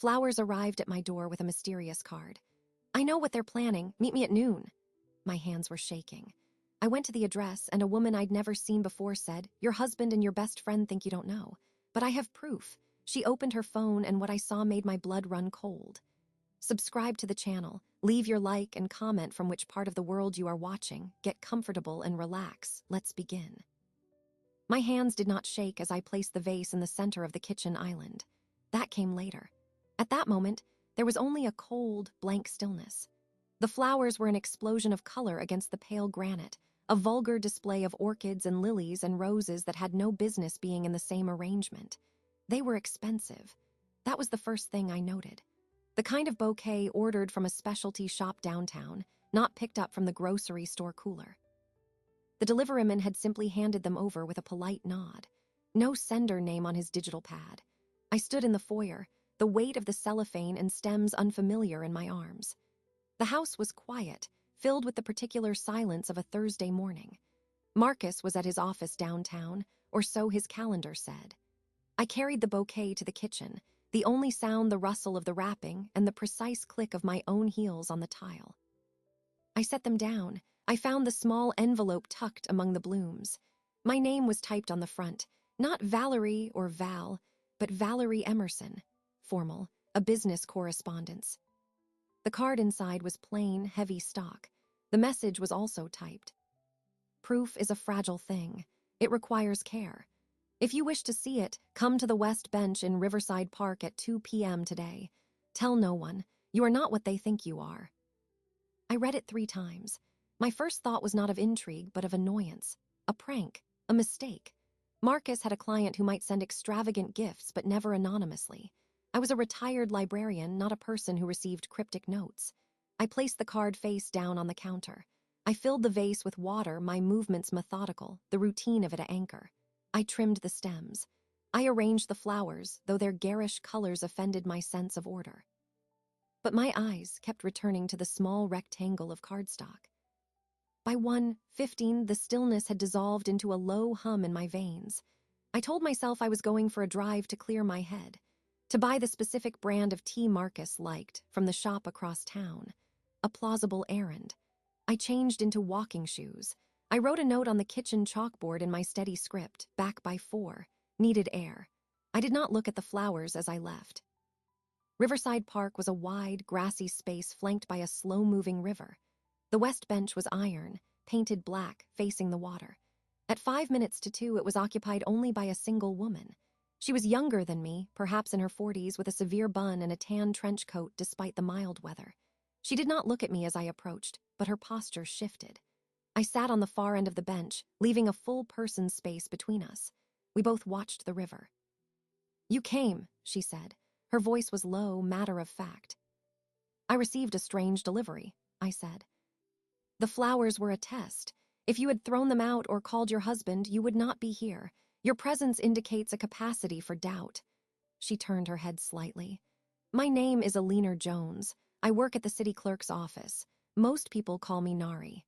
Flowers arrived at my door with a mysterious card. "I know what they're planning. Meet me at noon." My hands were shaking. I went to the address, and a woman I'd never seen before said, "Your husband and your best friend think you don't know. But I have proof." She opened her phone, and what I saw made my blood run cold. "Subscribe to the channel. Leave your like and comment from which part of the world you are watching. Get comfortable and relax. Let's begin." My hands did not shake as I placed the vase in the center of the kitchen island. That came later. At that moment, there was only a cold, blank stillness. The flowers were an explosion of color against the pale granite, a vulgar display of orchids and lilies and roses that had no business being in the same arrangement. They were expensive. That was the first thing I noted. The kind of bouquet ordered from a specialty shop downtown, not picked up from the grocery store cooler. The deliveryman had simply handed them over with a polite nod. No sender name on his digital pad. I stood in the foyer, the weight of the cellophane and stems unfamiliar in my arms. The house was quiet, filled with the particular silence of a Thursday morning. Marcus was at his office downtown, or so his calendar said. I carried the bouquet to the kitchen, the only sound the rustle of the wrapping and the precise click of my own heels on the tile. I set them down. I found the small envelope tucked among the blooms. My name was typed on the front, not Valerie or Val, but Valerie Emerson, formal, a business correspondence. The card inside was plain, heavy stock. The message was also typed. "Proof is a fragile thing. It requires care. If you wish to see it, come to the West Bench in Riverside Park at 2 p.m. today. Tell no one. You are not what they think you are." I read it 3 times. My first thought was not of intrigue, but of annoyance. A prank. A mistake. Marcus had a client who might send extravagant gifts, but never anonymously. I was a retired librarian, not a person who received cryptic notes. I placed the card face down on the counter. I filled the vase with water, my movements methodical, the routine of it an anchor. I trimmed the stems. I arranged the flowers, though their garish colors offended my sense of order. But my eyes kept returning to the small rectangle of cardstock. By 1:15, the stillness had dissolved into a low hum in my veins. I told myself I was going for a drive to clear my head, to buy the specific brand of tea Marcus liked from the shop across town. A plausible errand. I changed into walking shoes. I wrote a note on the kitchen chalkboard in my steady script, back by 4, needed air. I did not look at the flowers as I left. Riverside Park was a wide, grassy space flanked by a slow-moving river. The West Bench was iron, painted black, facing the water. At 5 minutes to 2, it was occupied only by a single woman. She was younger than me, perhaps in her 40s, with a severe bun and a tan trench coat despite the mild weather. She did not look at me as I approached, but her posture shifted. I sat on the far end of the bench, leaving a full person space between us. We both watched the river. "You came," she said. Her voice was low, matter-of-fact. "I received a strange delivery," I said. "The flowers were a test. If you had thrown them out or called your husband, you would not be here. Your presence indicates a capacity for doubt." She turned her head slightly. "My name is Alina Jones. I work at the city clerk's office. Most people call me Nari."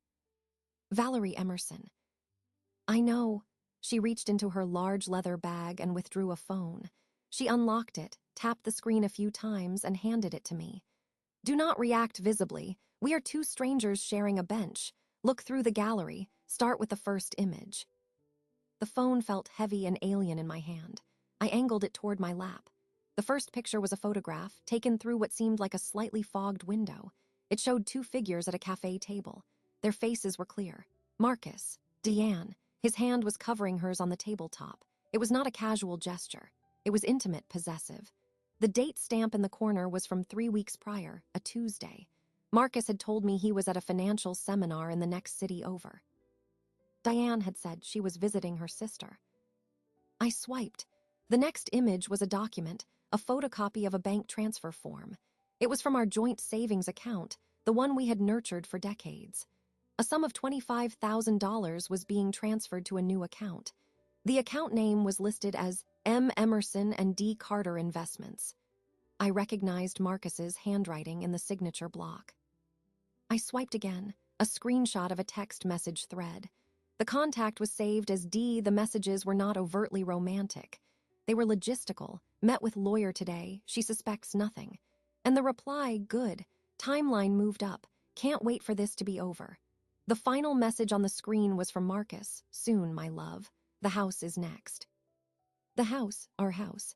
"Valerie Emerson." "I know." She reached into her large leather bag and withdrew a phone. She unlocked it, tapped the screen a few times, and handed it to me. "Do not react visibly. We are 2 strangers sharing a bench. Look through the gallery. Start with the first image." The phone felt heavy and alien in my hand. I angled it toward my lap. The first picture was a photograph, taken through what seemed like a slightly fogged window. It showed 2 figures at a cafe table. Their faces were clear. Marcus, Deanne. His hand was covering hers on the tabletop. It was not a casual gesture. It was intimate, possessive. The date stamp in the corner was from 3 weeks prior, a Tuesday. Marcus had told me he was at a financial seminar in the next city over. Diane had said she was visiting her sister. I swiped. The next image was a document, a photocopy of a bank transfer form. It was from our joint savings account, the one we had nurtured for decades. A sum of $25,000 was being transferred to a new account. The account name was listed as M. Emerson and D. Carter Investments. I recognized Marcus's handwriting in the signature block. I swiped again, a screenshot of a text message thread. The contact was saved as D. The messages were not overtly romantic. They were logistical, Met with lawyer today, she suspects nothing. And the reply, good. Timeline moved up. Can't wait for this to be over. The final message on the screen was from Marcus. Soon, my love. The house is next. The house, our house.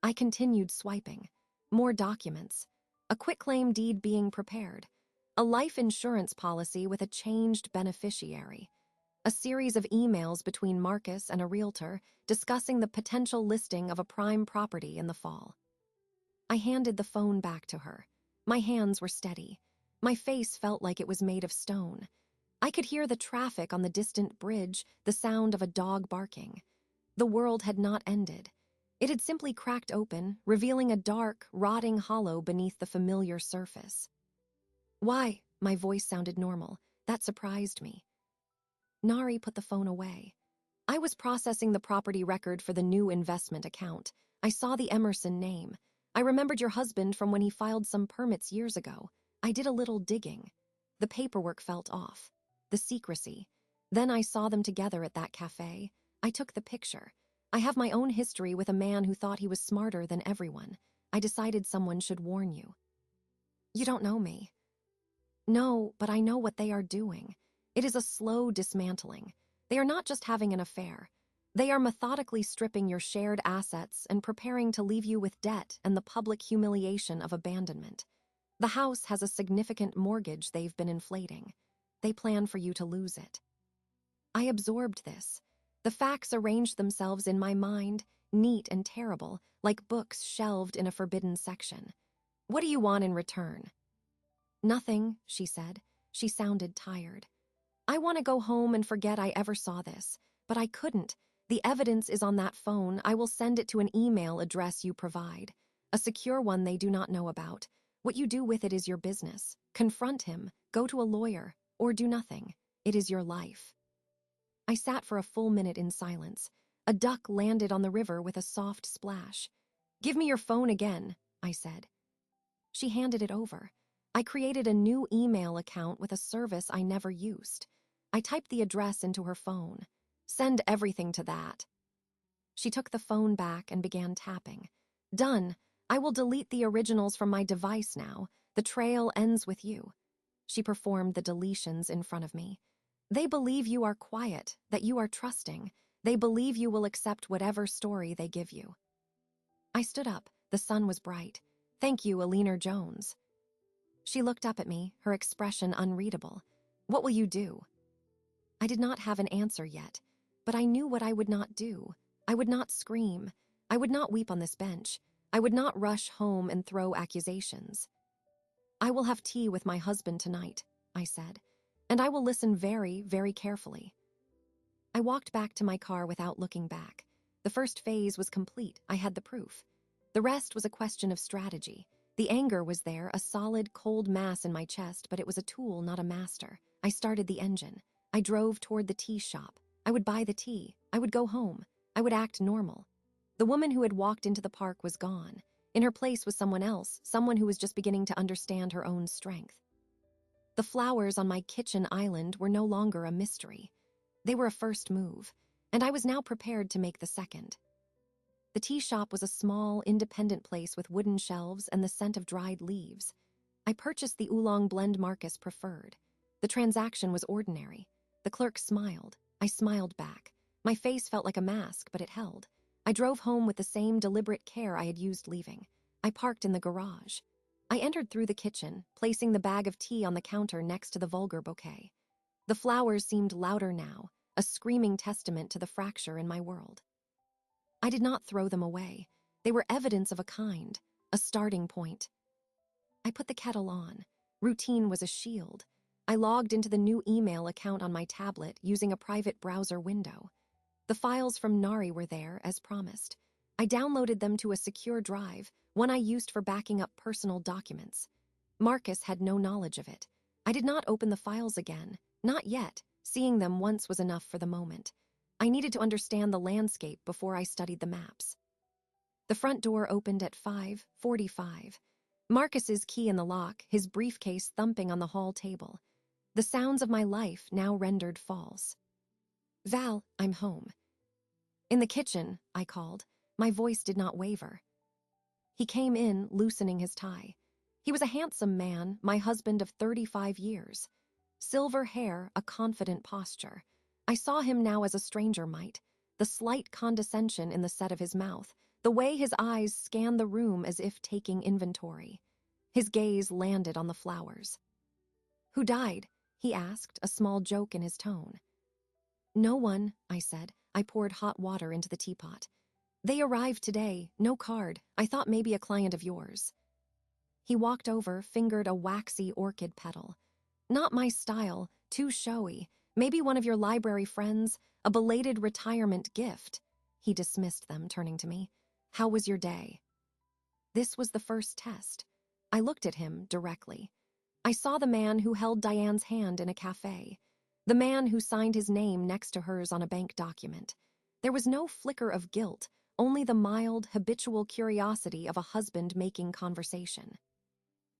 I continued swiping. More documents. A quitclaim deed being prepared. A life insurance policy with a changed beneficiary. A series of emails between Marcus and a realtor discussing the potential listing of a prime property in the fall. I handed the phone back to her. My hands were steady. My face felt like it was made of stone. I could hear the traffic on the distant bridge, the sound of a dog barking. The world had not ended. It had simply cracked open, revealing a dark, rotting hollow beneath the familiar surface. Why? My voice sounded normal. That surprised me. Nari put the phone away. I was processing the property record for the new investment account. I saw the Emerson name. I remembered your husband from when he filed some permits years ago. I did a little digging. The paperwork felt off. The secrecy. Then I saw them together at that cafe. I took the picture. I have my own history with a man who thought he was smarter than everyone. I decided someone should warn you. You don't know me. No, but I know what they are doing. It is a slow dismantling. They are not just having an affair. They are methodically stripping your shared assets and preparing to leave you with debt and the public humiliation of abandonment. The house has a significant mortgage they've been inflating. They plan for you to lose it. I absorbed this. The facts arranged themselves in my mind, neat and terrible, like books shelved in a forbidden section. What do you want in return? Nothing, she said. She sounded tired. I want to go home and forget I ever saw this, but I couldn't. The evidence is on that phone. I will send it to an email address you provide. A secure one they do not know about. What you do with it is your business. Confront him, go to a lawyer, or do nothing. It is your life. I sat for a full minute in silence. A duck landed on the river with a soft splash. Give me your phone again, I said. She handed it over. I created a new email account with a service I never used. I typed the address into her phone. Send everything to that. She took the phone back and began tapping. Done. I will delete the originals from my device now. The trail ends with you. She performed the deletions in front of me. They believe you are quiet, that you are trusting. They believe you will accept whatever story they give you. I stood up. The sun was bright. Thank you, Alina Jones. She looked up at me, her expression unreadable. What will you do? I did not have an answer yet, but I knew what I would not do. I would not scream. I would not weep on this bench. I would not rush home and throw accusations. I will have tea with my husband tonight, I said, and I will listen very, very carefully. I walked back to my car without looking back. The first phase was complete. I had the proof. The rest was a question of strategy. The anger was there, a solid, cold mass in my chest, but it was a tool, not a master. I started the engine. I drove toward the tea shop. I would buy the tea. I would go home. I would act normal. The woman who had walked into the park was gone. In her place was someone else, someone who was just beginning to understand her own strength. The flowers on my kitchen island were no longer a mystery. They were a first move, and I was now prepared to make the second. The tea shop was a small, independent place with wooden shelves and the scent of dried leaves. I purchased the oolong blend Marcus preferred. The transaction was ordinary. The clerk smiled. I smiled back. My face felt like a mask, but it held. I drove home with the same deliberate care I had used leaving. I parked in the garage. I entered through the kitchen, placing the bag of tea on the counter next to the vulgar bouquet. The flowers seemed louder now, a screaming testament to the fracture in my world. I did not throw them away. They were evidence of a kind, a starting point. I put the kettle on. Routine was a shield. I logged into the new email account on my tablet using a private browser window. The files from Nari were there, as promised. I downloaded them to a secure drive, one I used for backing up personal documents. Marcus had no knowledge of it. I did not open the files again. Not yet. Seeing them once was enough for the moment. I needed to understand the landscape before I studied the maps. The front door opened at 5:45. Marcus's key in the lock, his briefcase thumping on the hall table. The sounds of my life now rendered false. Val, I'm home. In the kitchen, I called. My voice did not waver. He came in, loosening his tie. He was a handsome man, my husband of 35 years. Silver hair, a confident posture. I saw him now as a stranger might, the slight condescension in the set of his mouth, the way his eyes scanned the room as if taking inventory. His gaze landed on the flowers. "Who died?" he asked, a small joke in his tone. "No one," I said. I poured hot water into the teapot. "They arrived today, no card. I thought maybe a client of yours." He walked over, fingered a waxy orchid petal. "Not my style, too showy. Maybe one of your library friends, a belated retirement gift." He dismissed them, turning to me. "How was your day?" This was the first test. I looked at him directly. I saw the man who held Diane's hand in a cafe. The man who signed his name next to hers on a bank document. There was no flicker of guilt, only the mild, habitual curiosity of a husband making conversation.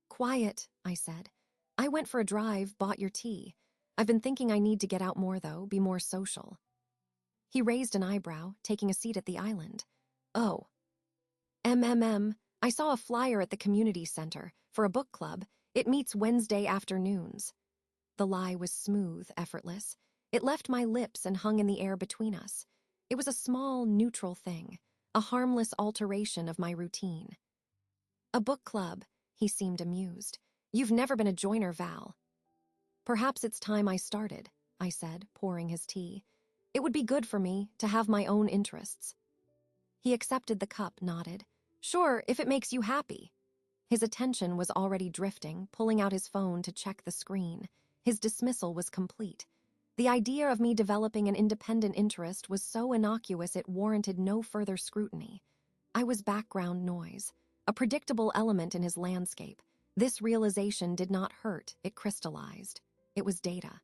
"Quiet," I said. "I went for a drive, bought your tea. I've been thinking I need to get out more, though, be more social." He raised an eyebrow, taking a seat at the island. "Oh. I saw a flyer at the community center for a book club. It meets Wednesday afternoons." The lie was smooth, effortless. It left my lips and hung in the air between us. It was a small, neutral thing, a harmless alteration of my routine. "A book club," he seemed amused. "You've never been a joiner, Val." "Perhaps it's time I started," I said, pouring his tea. "It would be good for me to have my own interests." He accepted the cup, nodded. "Sure, if it makes you happy." His attention was already drifting, pulling out his phone to check the screen. His dismissal was complete. The idea of me developing an independent interest was so innocuous it warranted no further scrutiny. I was background noise, a predictable element in his landscape. This realization did not hurt, it crystallized. It was data.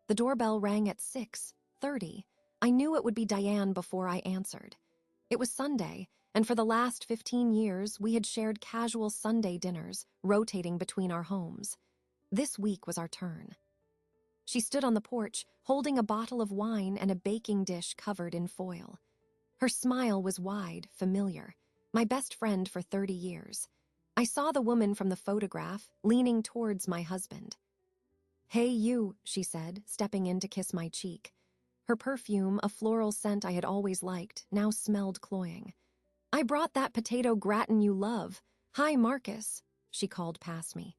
The doorbell rang at 6:30. I knew it would be Diane before I answered. It was Sunday, and for the last 15 years, we had shared casual Sunday dinners, rotating between our homes. This week was our turn. She stood on the porch, holding a bottle of wine and a baking dish covered in foil. Her smile was wide, familiar. My best friend for 30 years. I saw the woman from the photograph, leaning towards my husband. "Hey, you," she said, stepping in to kiss my cheek. Her perfume, a floral scent I had always liked, now smelled cloying. "I brought that potato gratin you love. Hi, Marcus," she called past me.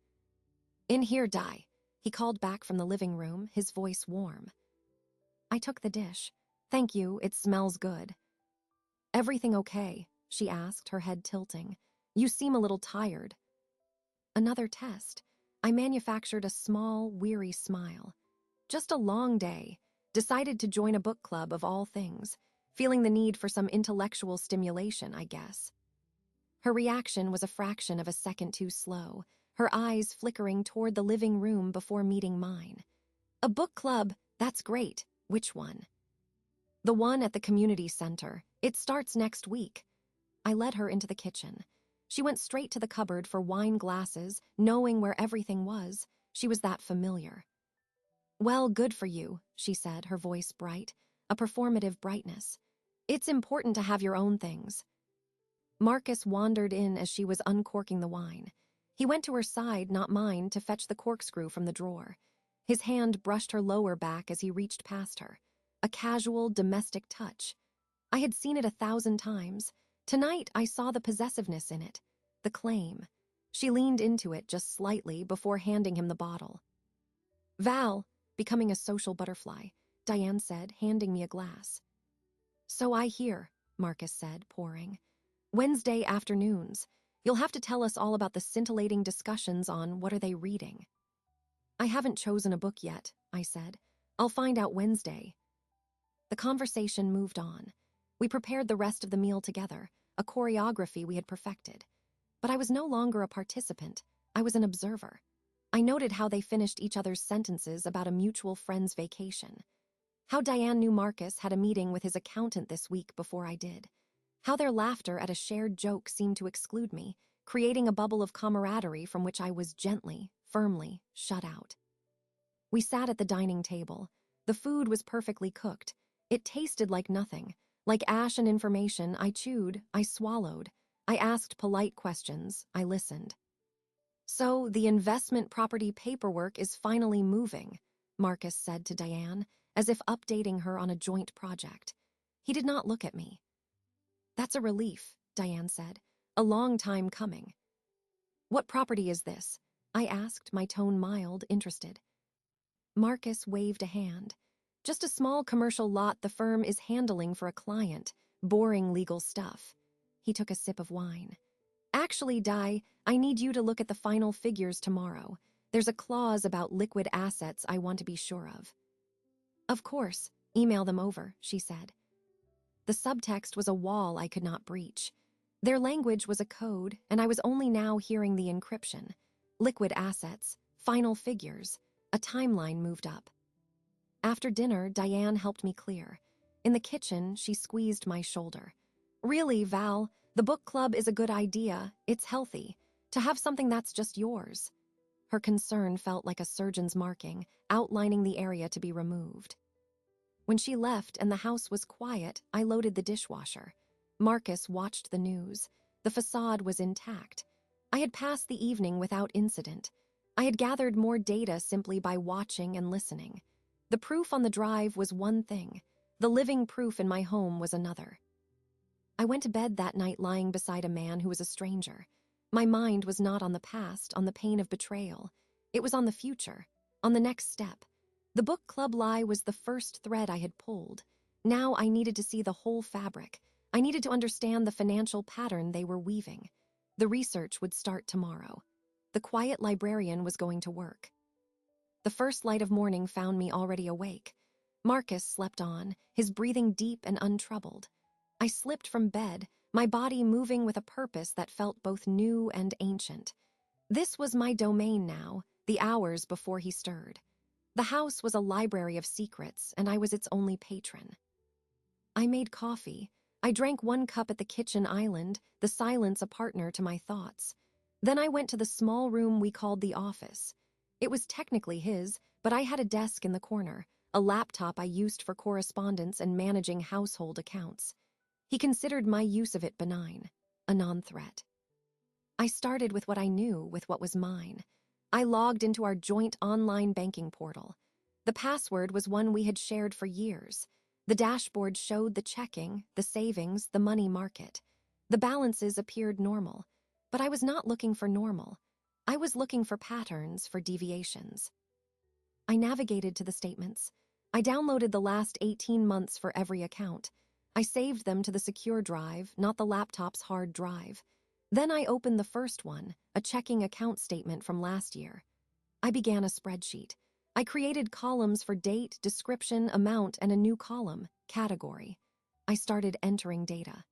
"In here, Di," he called back from the living room, his voice warm. I took the dish. "Thank you, it smells good." "Everything okay?" she asked, her head tilting. "You seem a little tired." Another test. I manufactured a small, weary smile. Just a long day. Decided to join a book club of all things. Feeling the need for some intellectual stimulation, I guess. Her reaction was a fraction of a second too slow, her eyes flickering toward the living room before meeting mine. "A book club, that's great. Which one?" "The one at the community center. It starts next week." I led her into the kitchen. She went straight to the cupboard for wine glasses, knowing where everything was. She was that familiar. "Well, good for you," she said, her voice bright, a performative brightness. "It's important to have your own things." Marcus wandered in as she was uncorking the wine. He went to her side, not mine, to fetch the corkscrew from the drawer. His hand brushed her lower back as he reached past her. A casual, domestic touch. I had seen it 1,000 times. Tonight, I saw the possessiveness in it, the claim. She leaned into it just slightly before handing him the bottle. "Val," becoming a social butterfly, Diane said, handing me a glass. "So I hear," Marcus said, pouring. "Wednesday afternoons. You'll have to tell us all about the scintillating discussions on what are they reading." "I haven't chosen a book yet," I said. "I'll find out Wednesday." The conversation moved on. We prepared the rest of the meal together, a choreography we had perfected. But I was no longer a participant. I was an observer. I noted how they finished each other's sentences about a mutual friend's vacation. How Diane knew Marcus had a meeting with his accountant this week before I did. How their laughter at a shared joke seemed to exclude me, creating a bubble of camaraderie from which I was gently, firmly shut out. We sat at the dining table. The food was perfectly cooked. It tasted like nothing, Like ash and information, I chewed, I swallowed. I asked polite questions, I listened. So, the investment property paperwork is finally moving, Marcus said to Diane, as if updating her on a joint project. He did not look at me. That's a relief, Diane said. A long time coming. What property is this? I asked, my tone mild, interested. Marcus waved a hand. Just a small commercial lot the firm is handling for a client. Boring legal stuff. He took a sip of wine. Actually, Di, I need you to look at the final figures tomorrow. There's a clause about liquid assets I want to be sure of. Of course, email them over, she said. The subtext was a wall I could not breach. Their language was a code, and I was only now hearing the encryption. Liquid assets, final figures, a timeline moved up. After dinner, Diane helped me clear. In the kitchen, she squeezed my shoulder. Really, Val, the book club is a good idea. It's healthy. To have something that's just yours. Her concern felt like a surgeon's marking, outlining the area to be removed. When she left and the house was quiet, I loaded the dishwasher. Marcus watched the news. The facade was intact. I had passed the evening without incident. I had gathered more data simply by watching and listening. The proof on the drive was one thing. The living proof in my home was another. I went to bed that night lying beside a man who was a stranger. My mind was not on the past, on the pain of betrayal. It was on the future, on the next step. The book club lie was the first thread I had pulled. Now I needed to see the whole fabric. I needed to understand the financial pattern they were weaving. The research would start tomorrow. The quiet librarian was going to work. The first light of morning found me already awake. Marcus slept on, his breathing deep and untroubled. I slipped from bed, my body moving with a purpose that felt both new and ancient. This was my domain now, the hours before he stirred. The house was a library of secrets, and I was its only patron. I made coffee. I drank 1 cup at the kitchen island, the silence a partner to my thoughts. Then I went to the small room we called the office. It was technically his, but I had a desk in the corner, a laptop I used for correspondence and managing household accounts. He considered my use of it benign, a non-threat. I started with what I knew, with what was mine. I logged into our joint online banking portal. The password was one we had shared for years. The dashboard showed the checking, the savings, the money market. The balances appeared normal, but I was not looking for normal. I was looking for patterns, for deviations. I navigated to the statements. I downloaded the last 18 months for every account. I saved them to the secure drive, not the laptop's hard drive. Then I opened the first one, a checking account statement from last year. I began a spreadsheet. I created columns for date, description, amount, and a new column, category. I started entering data.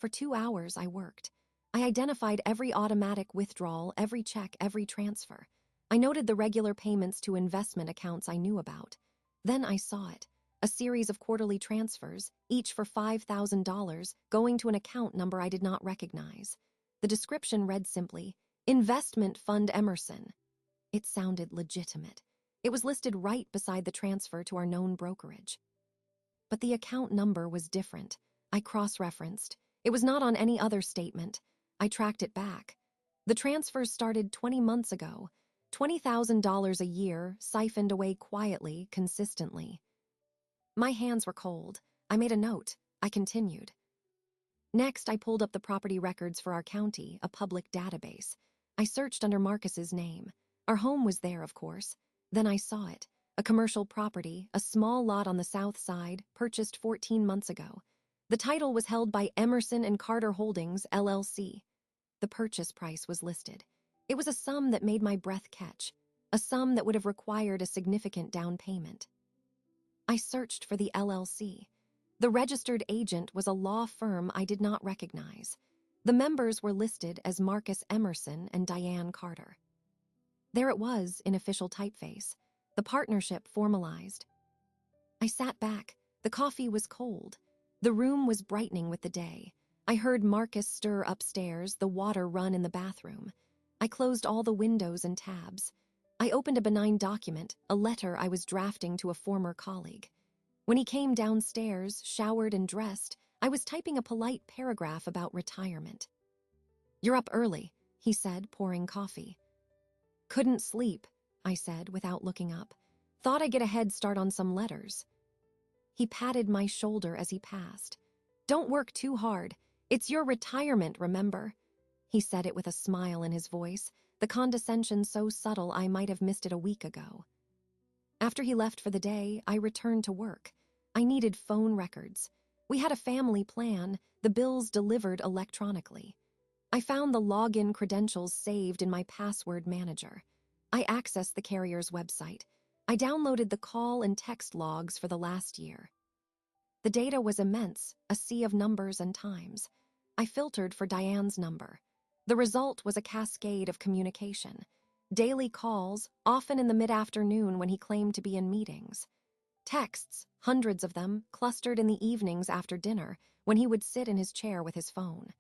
For 2 hours, I worked. I identified every automatic withdrawal, every check, every transfer. I noted the regular payments to investment accounts I knew about. Then I saw it. A series of quarterly transfers, each for $5,000, going to an account number I did not recognize. The description read simply, Investment Fund Emerson. It sounded legitimate. It was listed right beside the transfer to our known brokerage. But the account number was different. I cross-referenced. It was not on any other statement. I tracked it back. The transfers started 20 months ago. $20,000 a year, siphoned away quietly, consistently. My hands were cold. I made a note. I continued. Next, I pulled up the property records for our county, a public database. I searched under Marcus's name. Our home was there, of course. Then I saw it. A commercial property, a small lot on the south side, purchased 14 months ago. The title was held by Emerson and Carter Holdings, LLC. The purchase price was listed. It was a sum that made my breath catch, a sum that would have required a significant down payment. I searched for the LLC. The registered agent was a law firm I did not recognize. The members were listed as Marcus Emerson and Diane Carter. There it was in official typeface, the partnership formalized. I sat back. The coffee was cold. The room was brightening with the day. I heard Marcus stir upstairs, the water run in the bathroom. I closed all the windows and tabs. I opened a benign document, a letter I was drafting to a former colleague. When he came downstairs, showered and dressed, I was typing a polite paragraph about retirement. "You're up early," he said, pouring coffee. "Couldn't sleep," I said without looking up. "Thought I'd get a head start on some letters." He patted my shoulder as he passed. "Don't work too hard. It's your retirement, remember?" He said it with a smile in his voice, the condescension so subtle I might have missed it a week ago. After he left for the day, I returned to work. I needed phone records. We had a family plan, the bills delivered electronically. I found the login credentials saved in my password manager. I accessed the carrier's website. I downloaded the call and text logs for the last year. The data was immense, a sea of numbers and times. I filtered for Diane's number. The result was a cascade of communication. Daily calls, often in the mid-afternoon when he claimed to be in meetings. Texts, hundreds of them, clustered in the evenings after dinner when he would sit in his chair with his phone.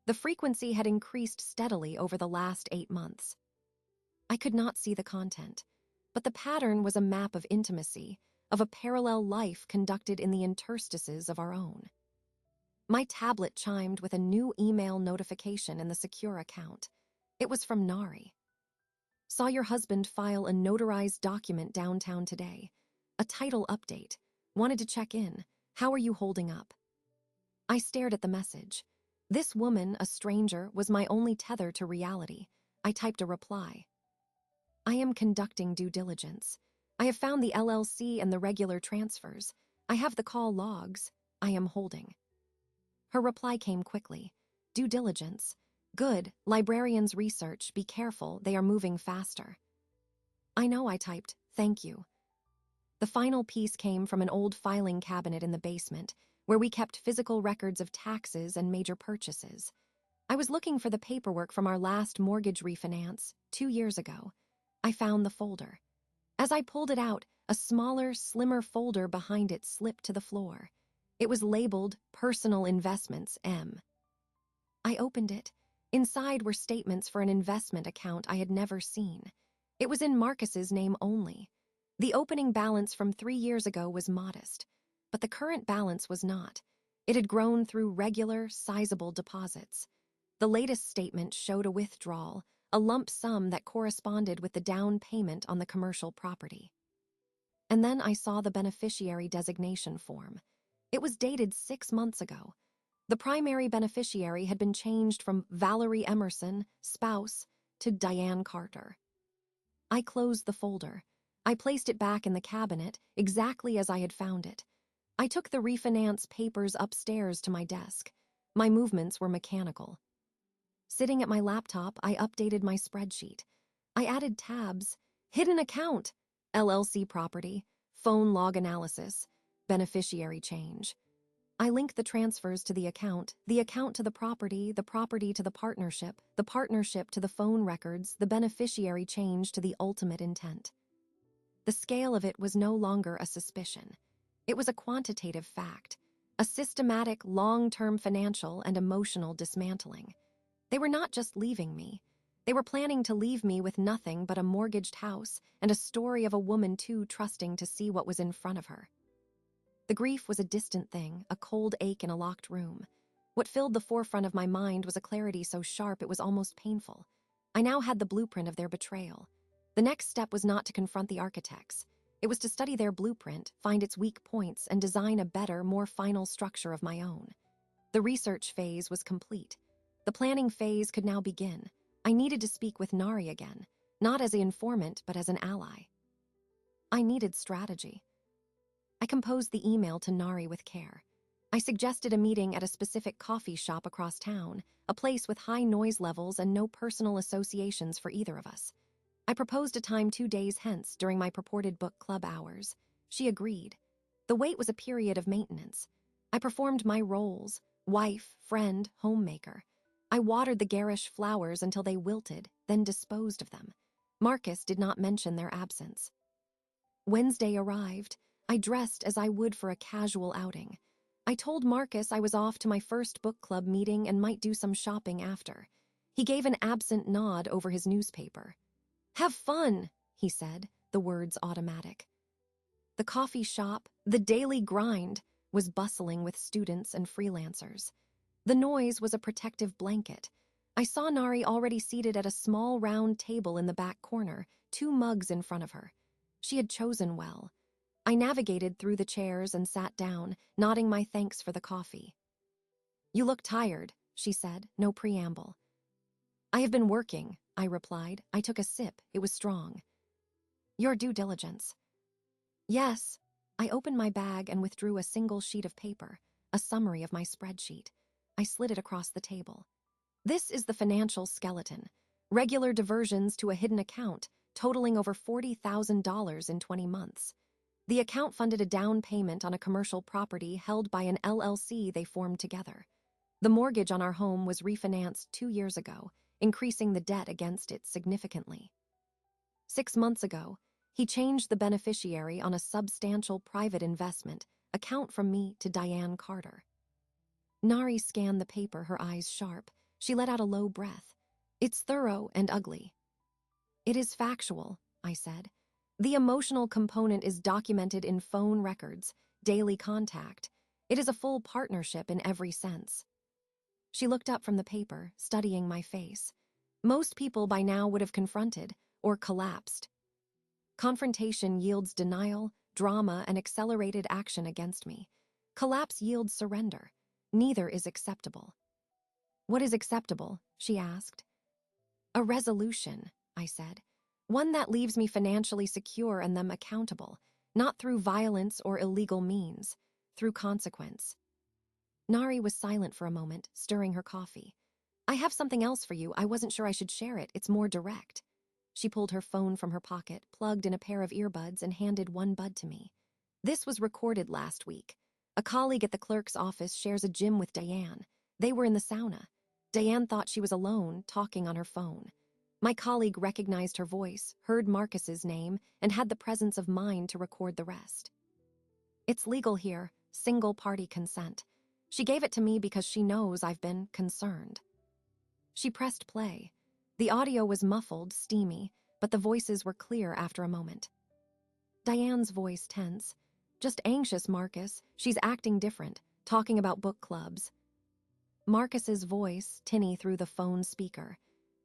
The frequency had increased steadily over the last 8 months. I could not see the content, but the pattern was a map of intimacy, of a parallel life conducted in the interstices of our own. My tablet chimed with a new email notification in the secure account. It was from Nari. "Saw your husband file a notarized document downtown today. A title update. Wanted to check in. How are you holding up?" I stared at the message. This woman, a stranger, was my only tether to reality. I typed a reply. "I am conducting due diligence. I have found the LLC and the regular transfers. I have the call logs. I am holding." Her reply came quickly. "Due diligence. Good. Librarians research. Be careful. They are moving faster." "I know," I typed. "Thank you." The final piece came from an old filing cabinet in the basement, where we kept physical records of taxes and major purchases. I was looking for the paperwork from our last mortgage refinance, 2 years ago. I found the folder. As I pulled it out, a smaller, slimmer folder behind it slipped to the floor. It was labeled Personal Investments, M. I opened it. Inside were statements for an investment account I had never seen. It was in Marcus's name only. The opening balance from 3 years ago was modest, but the current balance was not. It had grown through regular, sizable deposits. The latest statement showed a withdrawal, a lump sum that corresponded with the down payment on the commercial property. And then I saw the beneficiary designation form. It was dated 6 months ago. The primary beneficiary had been changed from Valerie Emerson, spouse, to Diane Carter. I closed the folder. I placed it back in the cabinet, exactly as I had found it. I took the refinance papers upstairs to my desk. My movements were mechanical. Sitting at my laptop, I updated my spreadsheet. I added tabs. Hidden account, LLC property, phone log analysis, beneficiary change. I linked the transfers to the account to the property to the partnership to the phone records, the beneficiary change to the ultimate intent. The scale of it was no longer a suspicion. It was a quantitative fact, a systematic, long-term financial and emotional dismantling. They were not just leaving me. They were planning to leave me with nothing but a mortgaged house and a story of a woman too trusting to see what was in front of her. The grief was a distant thing, a cold ache in a locked room. What filled the forefront of my mind was a clarity so sharp it was almost painful. I now had the blueprint of their betrayal. The next step was not to confront the architects. It was to study their blueprint, find its weak points, and design a better, more final structure of my own. The research phase was complete. The planning phase could now begin. I needed to speak with Nari again, not as an informant, but as an ally. I needed strategy. I composed the email to Nari with care. I suggested a meeting at a specific coffee shop across town, a place with high noise levels and no personal associations for either of us. I proposed a time 2 days hence during my purported book club hours. She agreed. The wait was a period of maintenance. I performed my roles: wife, friend, homemaker. I watered the garish flowers until they wilted, then disposed of them. Marcus did not mention their absence. Wednesday arrived. I dressed as I would for a casual outing. I told Marcus I was off to my first book club meeting and might do some shopping after. He gave an absent nod over his newspaper. "Have fun," he said, the words automatic. The coffee shop, the daily grind, was bustling with students and freelancers. The noise was a protective blanket. I saw Nari already seated at a small round table in the back corner, 2 mugs in front of her. She had chosen well. I navigated through the chairs and sat down, nodding my thanks for the coffee. "You look tired," she said, no preamble. "I have been working," I replied. I took a sip. It was strong. "Your due diligence." "Yes." I opened my bag and withdrew a single sheet of paper, a summary of my spreadsheet. I slid it across the table. "This is the financial skeleton. Regular diversions to a hidden account, totaling over $40,000 in 20 months. The account funded a down payment on a commercial property held by an LLC they formed together. The mortgage on our home was refinanced 2 years ago, increasing the debt against it significantly. 6 months ago, he changed the beneficiary on a substantial private investment account from me to Diane Carter." Nari scanned the paper, her eyes sharp. She let out a low breath. "It's thorough and ugly." "It is factual," I said. "The emotional component is documented in phone records, daily contact. It is a full partnership in every sense." She looked up from the paper, studying my face. Most people by now would have confronted or collapsed. Confrontation yields denial, drama, and accelerated action against me. Collapse yields surrender. Neither is acceptable. "What is acceptable?" she asked. "A resolution," I said. "One that leaves me financially secure and them accountable, not through violence or illegal means, through consequence." Nari was silent for a moment, stirring her coffee. "I have something else for you. I wasn't sure I should share it. It's more direct." She pulled her phone from her pocket, plugged in a pair of earbuds, and handed one bud to me. "This was recorded last week. A colleague at the clerk's office shares a gym with Diane. They were in the sauna. Diane thought she was alone, talking on her phone. My colleague recognized her voice, heard Marcus's name, and had the presence of mind to record the rest. It's legal here, single-party consent. She gave it to me because she knows I've been concerned." She pressed play. The audio was muffled, steamy, but the voices were clear after a moment. Diane's voice tense. "Just anxious, Marcus. She's acting different, talking about book clubs." Marcus's voice, tinny through the phone speaker.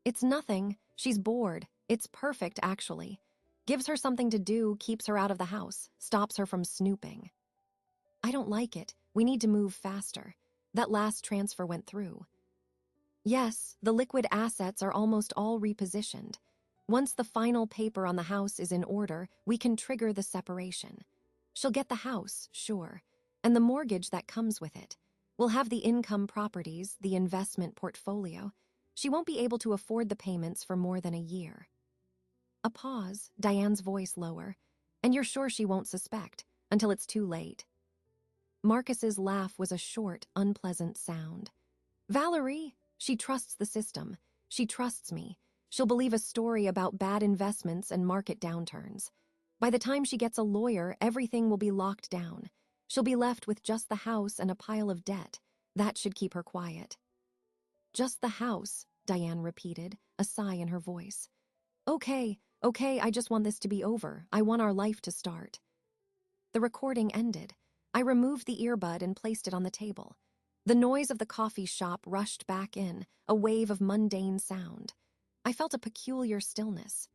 "It's nothing. She's bored. It's perfect, actually. Gives her something to do, keeps her out of the house, stops her from snooping." "I don't like it. We need to move faster. That last transfer went through." "Yes, the liquid assets are almost all repositioned. Once the final paper on the house is in order, we can trigger the separation. She'll get the house, sure, and the mortgage that comes with it. We'll have the income properties, the investment portfolio. She won't be able to afford the payments for more than a year." A pause, Diane's voice lower. "And you're sure she won't suspect, until it's too late?" Marcus's laugh was a short, unpleasant sound. "Valerie, she trusts the system. She trusts me. She'll believe a story about bad investments and market downturns. By the time she gets a lawyer, everything will be locked down. She'll be left with just the house and a pile of debt. That should keep her quiet." "Just the house," Diane repeated, a sigh in her voice. Okay, I just want this to be over. I want our life to start." The recording ended. I removed the earbud and placed it on the table. The noise of the coffee shop rushed back in, a wave of mundane sound. I felt a peculiar stillness.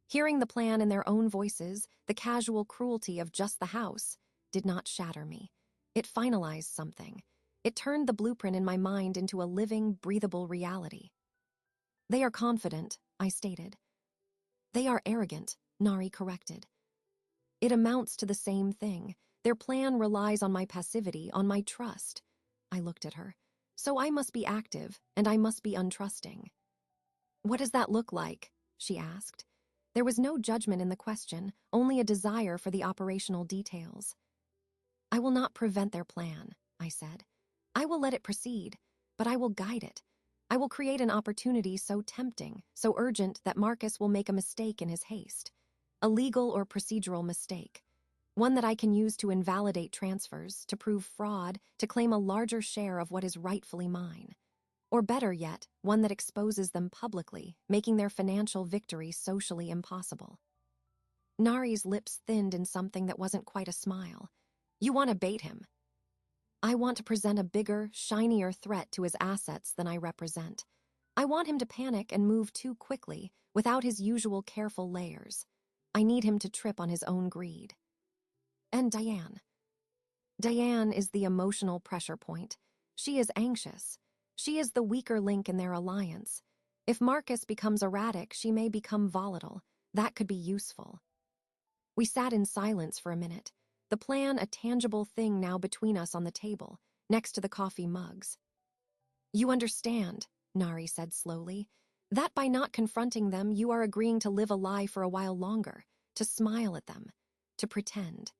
Hearing the plan in their own voices, the casual cruelty of just the house, did not shatter me. It finalized something. It turned the blueprint in my mind into a living, breathable reality. "They are confident," I stated. "They are arrogant," Nari corrected. "It amounts to the same thing. Their plan relies on my passivity, on my trust." I looked at her. "So I must be active, and I must be untrusting." "What does that look like?" she asked. There was no judgment in the question, only a desire for the operational details. "I will not prevent their plan," I said. "I will let it proceed, but I will guide it. I will create an opportunity so tempting, so urgent that Marcus will make a mistake in his haste. A legal or procedural mistake. One that I can use to invalidate transfers, to prove fraud, to claim a larger share of what is rightfully mine. Or better yet, one that exposes them publicly, making their financial victory socially impossible." Nari's lips thinned in something that wasn't quite a smile. You want to bait him. I want to present a bigger, shinier threat to his assets than I represent. I want him to panic and move too quickly, without his usual careful layers. I need him to trip on his own greed. And Diane. Diane is the emotional pressure point. She is anxious. She is the weaker link in their alliance. If Marcus becomes erratic, she may become volatile. That could be useful. We sat in silence for a minute, the plan a tangible thing now between us on the table, next to the coffee mugs. You understand, Nari said slowly, that by not confronting them, you are agreeing to live a lie for a while longer, to smile at them, to pretend.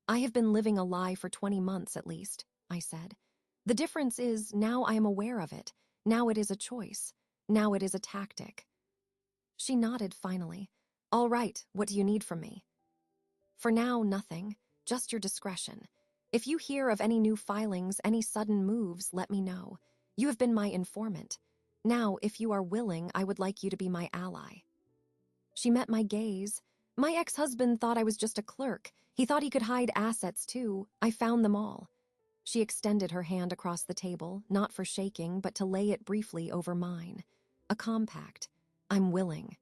I have been living a lie for 20 months at least, I said. The difference is now I am aware of it. Now it is a choice. Now it is a tactic. She nodded finally. All right, what do you need from me? For now, nothing. Just your discretion. If you hear of any new filings, any sudden moves, let me know. You have been my informant. Now, if you are willing, I would like you to be my ally. She met my gaze. My ex-husband thought I was just a clerk. He thought he could hide assets, too. I found them all. She extended her hand across the table, not for shaking, but to lay it briefly over mine. A compact. I'm willing.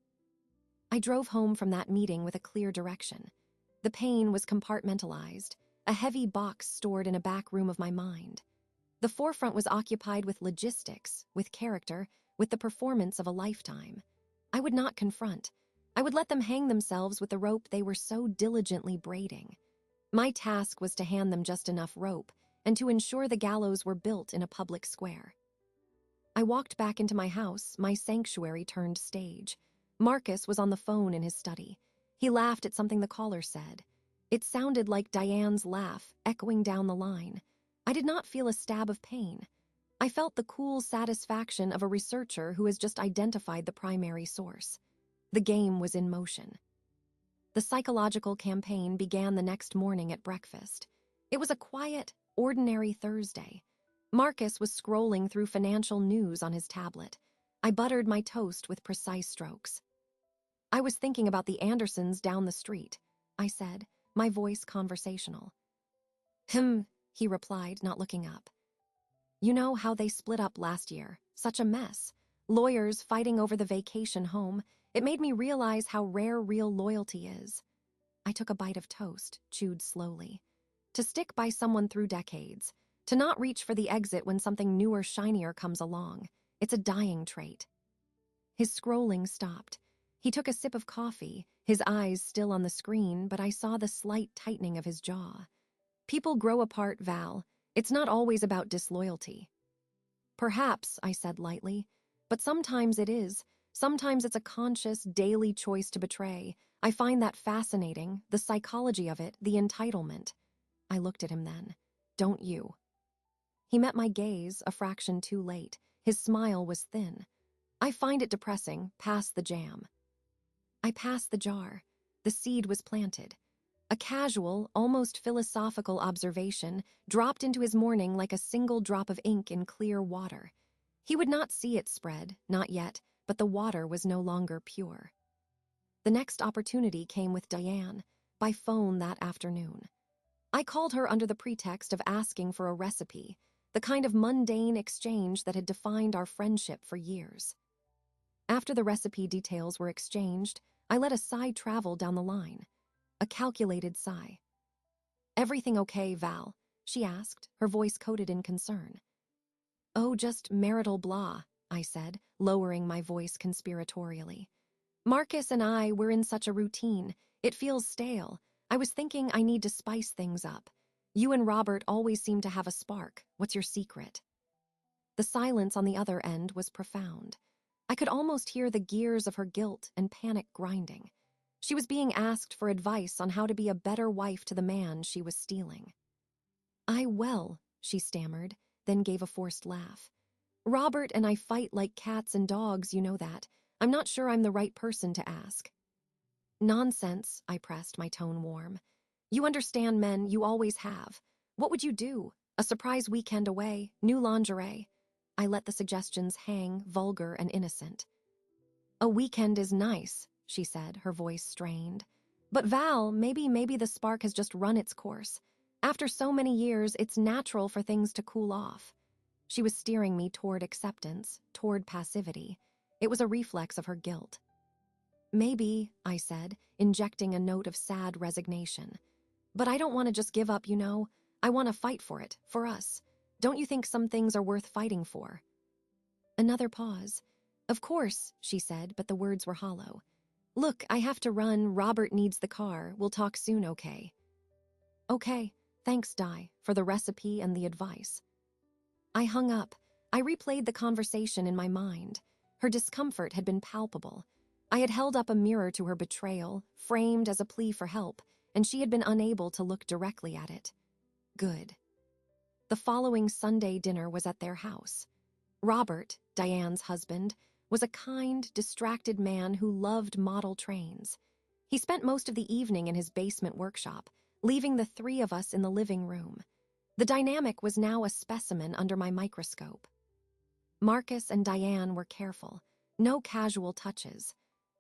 I drove home from that meeting with a clear direction. The pain was compartmentalized, a heavy box stored in a back room of my mind. The forefront was occupied with logistics, with character, with the performance of a lifetime. I would not confront. I would let them hang themselves with the rope they were so diligently braiding. My task was to hand them just enough rope and to ensure the gallows were built in a public square. I walked back into my house, my sanctuary turned stage. Marcus was on the phone in his study. He laughed at something the caller said. It sounded like Diane's laugh, echoing down the line. I did not feel a stab of pain. I felt the cool satisfaction of a researcher who has just identified the primary source. The game was in motion. The psychological campaign began the next morning at breakfast. It was a quiet, ordinary Thursday. Marcus was scrolling through financial news on his tablet. I buttered my toast with precise strokes. I was thinking about the Andersons down the street, I said, my voice conversational. He replied, not looking up. You know how they split up last year. Such a mess. Lawyers fighting over the vacation home. It made me realize how rare real loyalty is. I took a bite of toast, chewed slowly. To stick by someone through decades. To not reach for the exit when something newer, shinier comes along. It's a dying trait. His scrolling stopped. He took a sip of coffee, his eyes still on the screen, but I saw the slight tightening of his jaw. People grow apart, Val. It's not always about disloyalty. Perhaps, I said lightly, but sometimes it is. Sometimes it's a conscious, daily choice to betray. I find that fascinating, the psychology of it, the entitlement. I looked at him then. Don't you? He met my gaze, a fraction too late. His smile was thin. I find it depressing, pass the jam. I passed the jar. The seed was planted. A casual, almost philosophical observation dropped into his morning like a single drop of ink in clear water. He would not see it spread, not yet, but the water was no longer pure. The next opportunity came with Diane, by phone that afternoon. I called her under the pretext of asking for a recipe, the kind of mundane exchange that had defined our friendship for years. After the recipe details were exchanged, I let a sigh travel down the line. A calculated sigh. Everything okay, Val? She asked, her voice coated in concern. Oh, just marital blah, I said, lowering my voice conspiratorially. Marcus and I were in such a routine. It feels stale. I was thinking I need to spice things up. You and Robert always seem to have a spark. What's your secret? The silence on the other end was profound. I could almost hear the gears of her guilt and panic grinding. She was being asked for advice on how to be a better wife to the man she was stealing. Well, she stammered, then gave a forced laugh. Robert and I fight like cats and dogs, you know that. I'm not sure I'm the right person to ask. Nonsense, I pressed, my tone warm. You understand men, you always have. What would you do? A surprise weekend away, new lingerie? I let the suggestions hang, vulgar and innocent. A weekend is nice, she said, her voice strained. But Val, maybe the spark has just run its course. After so many years, it's natural for things to cool off. She was steering me toward acceptance, toward passivity. It was a reflex of her guilt. Maybe, I said, injecting a note of sad resignation. But I don't want to just give up, you know. I want to fight for it, for us. Don't you think some things are worth fighting for? Another pause. Of course, she said, but the words were hollow. Look, I have to run. Robert needs the car. We'll talk soon, okay? Okay, thanks, Di, for the recipe and the advice. I hung up. I replayed the conversation in my mind. Her discomfort had been palpable. I had held up a mirror to her betrayal, framed as a plea for help, and she had been unable to look directly at it. Good. The following Sunday dinner was at their house. Robert, Diane's husband, was a kind, distracted man who loved model trains. He spent most of the evening in his basement workshop, leaving the three of us in the living room. The dynamic was now a specimen under my microscope. Marcus and Diane were careful, no casual touches.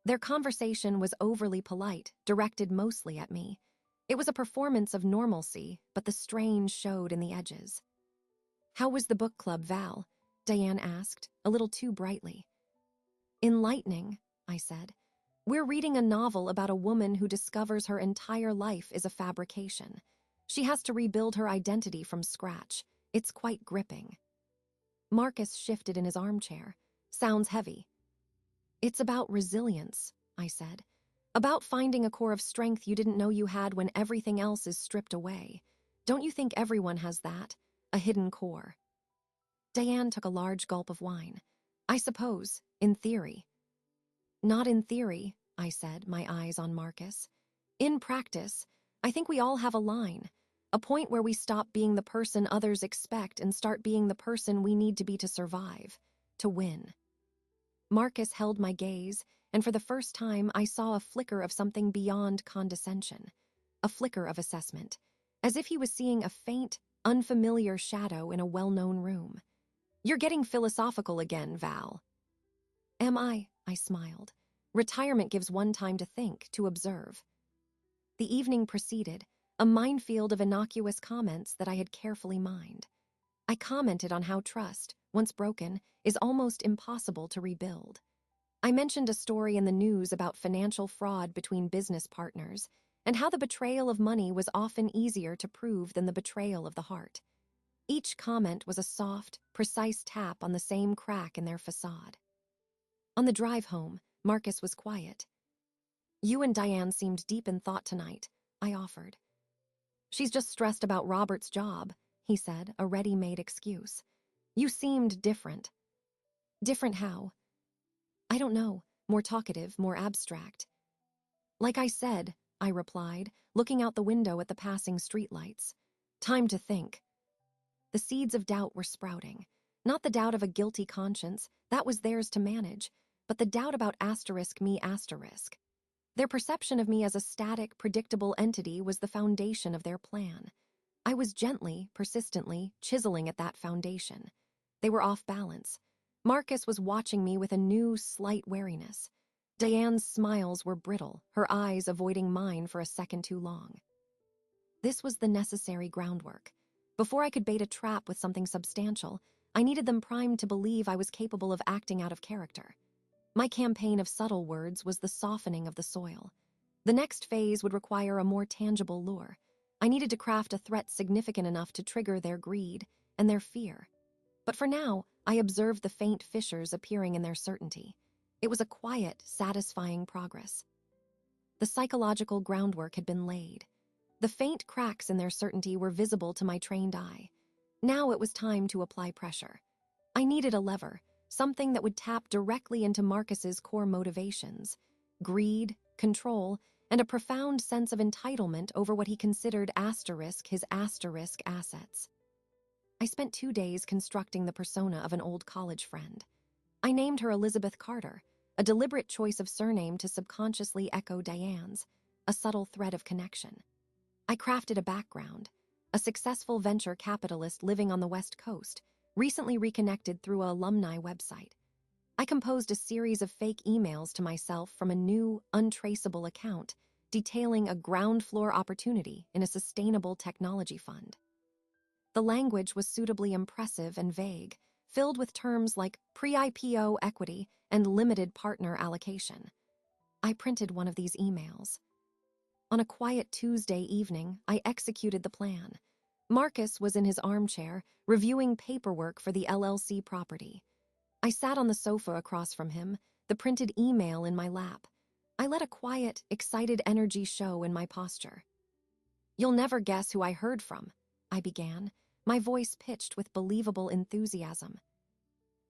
Their conversation was overly polite, directed mostly at me. It was a performance of normalcy, but the strange showed in the edges. How was the book club, Val? Diane asked, a little too brightly. Enlightening, I said. We're reading a novel about a woman who discovers her entire life is a fabrication. She has to rebuild her identity from scratch. It's quite gripping. Marcus shifted in his armchair. Sounds heavy. It's about resilience, I said. About finding a core of strength you didn't know you had when everything else is stripped away. Don't you think everyone has that? A hidden core. Diane took a large gulp of wine. I suppose, in theory. Not in theory, I said, my eyes on Marcus. In practice, I think we all have a line, a point where we stop being the person others expect and start being the person we need to be to survive, to win. Marcus held my gaze, and for the first time I saw a flicker of something beyond condescension, a flicker of assessment, as if he was seeing a faint, unfamiliar shadow in a well-known room. You're getting philosophical again, Val. Am I? I smiled. Retirement gives one time to think, to observe. The evening proceeded, a minefield of innocuous comments that I had carefully mined. I commented on how trust, once broken, is almost impossible to rebuild. I mentioned a story in the news about financial fraud between business partners, and how the betrayal of money was often easier to prove than the betrayal of the heart. Each comment was a soft, precise tap on the same crack in their facade. On the drive home, Marcus was quiet. You and Diane seemed deep in thought tonight, I offered. She's just stressed about Robert's job, he said, a ready-made excuse. You seemed different. Different how? I don't know, more talkative, more abstract. Like I said, I replied, looking out the window at the passing streetlights. Time to think. The seeds of doubt were sprouting. Not the doubt of a guilty conscience, that was theirs to manage, but the doubt about me. Their perception of me as a static, predictable entity was the foundation of their plan. I was gently, persistently, chiseling at that foundation. They were off balance. Marcus was watching me with a new, slight wariness. Diane's smiles were brittle, her eyes avoiding mine for a second too long. This was the necessary groundwork. Before I could bait a trap with something substantial, I needed them primed to believe I was capable of acting out of character. My campaign of subtle words was the softening of the soil. The next phase would require a more tangible lure. I needed to craft a threat significant enough to trigger their greed and their fear. But for now, I observed the faint fissures appearing in their certainty. It was a quiet, satisfying progress. The psychological groundwork had been laid. The faint cracks in their certainty were visible to my trained eye. Now it was time to apply pressure. I needed a lever, something that would tap directly into Marcus's core motivations: greed, control, and a profound sense of entitlement over what he considered his assets. I spent 2 days constructing the persona of an old college friend. I named her Elizabeth Carter, a deliberate choice of surname to subconsciously echo Diane's, a subtle thread of connection. I crafted a background: a successful venture capitalist living on the West Coast, recently reconnected through an alumni website. I composed a series of fake emails to myself from a new, untraceable account, detailing a ground floor opportunity in a sustainable technology fund. The language was suitably impressive and vague, filled with terms like pre-IPO equity and limited partner allocation. I printed one of these emails. On a quiet Tuesday evening, I executed the plan. Marcus was in his armchair, reviewing paperwork for the LLC property. I sat on the sofa across from him, the printed email in my lap. I let a quiet, excited energy show in my posture. "You'll never guess who I heard from," I began, my voice pitched with believable enthusiasm.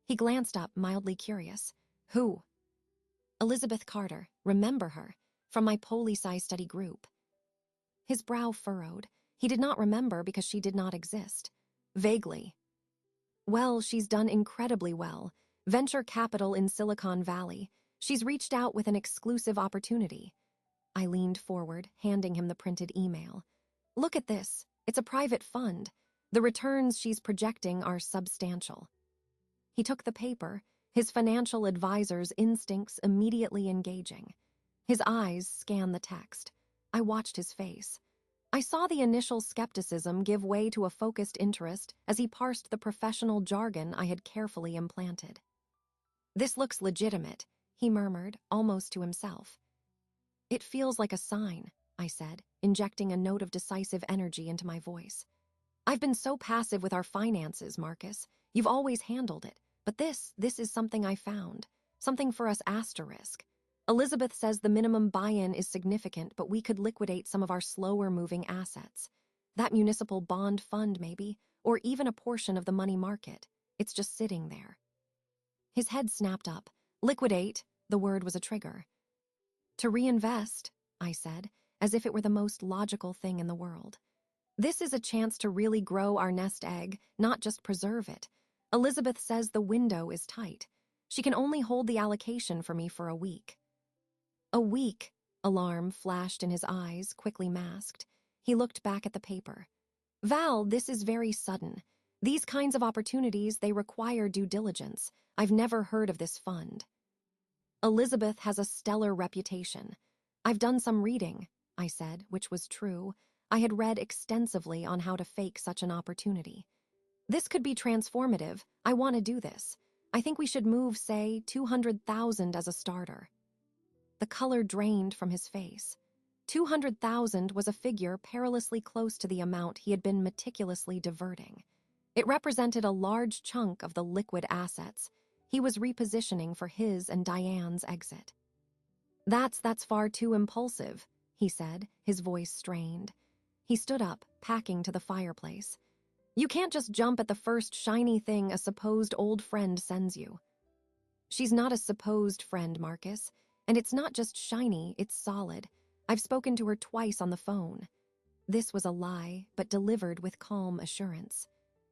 He glanced up, mildly curious. "Who?" "Elizabeth Carter, remember her, from my poli-sci study group." His brow furrowed. He did not remember because she did not exist. Vaguely. "Well, she's done incredibly well. Venture capital in Silicon Valley. She's reached out with an exclusive opportunity." I leaned forward, handing him the printed email. "Look at this. It's a private fund. The returns she's projecting are substantial." He took the paper, his financial advisor's instincts immediately engaging. His eyes scanned the text. I watched his face. I saw the initial skepticism give way to a focused interest as he parsed the professional jargon I had carefully implanted. "This looks legitimate," he murmured, almost to himself. "It feels like a sign," I said, injecting a note of decisive energy into my voice. "I've been so passive with our finances, Marcus. You've always handled it. But this is something I found. Something for us asterisk. Elizabeth says the minimum buy-in is significant, but we could liquidate some of our slower-moving assets. That municipal bond fund, maybe, or even a portion of the money market. It's just sitting there." His head snapped up. "Liquidate," the word was a trigger. "To reinvest," I said, as if it were the most logical thing in the world. "This is a chance to really grow our nest egg, not just preserve it. Elizabeth says the window is tight. She can only hold the allocation for me for a week." "A week," alarm flashed in his eyes, quickly masked. He looked back at the paper. "Val, this is very sudden. These kinds of opportunities, they require due diligence. I've never heard of this fund." "Elizabeth has a stellar reputation. I've done some reading," I said, which was true. I had read extensively on how to fake such an opportunity. "This could be transformative. I want to do this. I think we should move, say, 200,000 as a starter." The color drained from his face. 200,000 was a figure perilously close to the amount he had been meticulously diverting. It represented a large chunk of the liquid assets he was repositioning for his and Diane's exit. That's far too impulsive," he said, his voice strained. He stood up, packing to the fireplace. "You can't just jump at the first shiny thing a supposed old friend sends you." "She's not a supposed friend, Marcus. And it's not just shiny, it's solid. I've spoken to her twice on the phone." This was a lie, but delivered with calm assurance.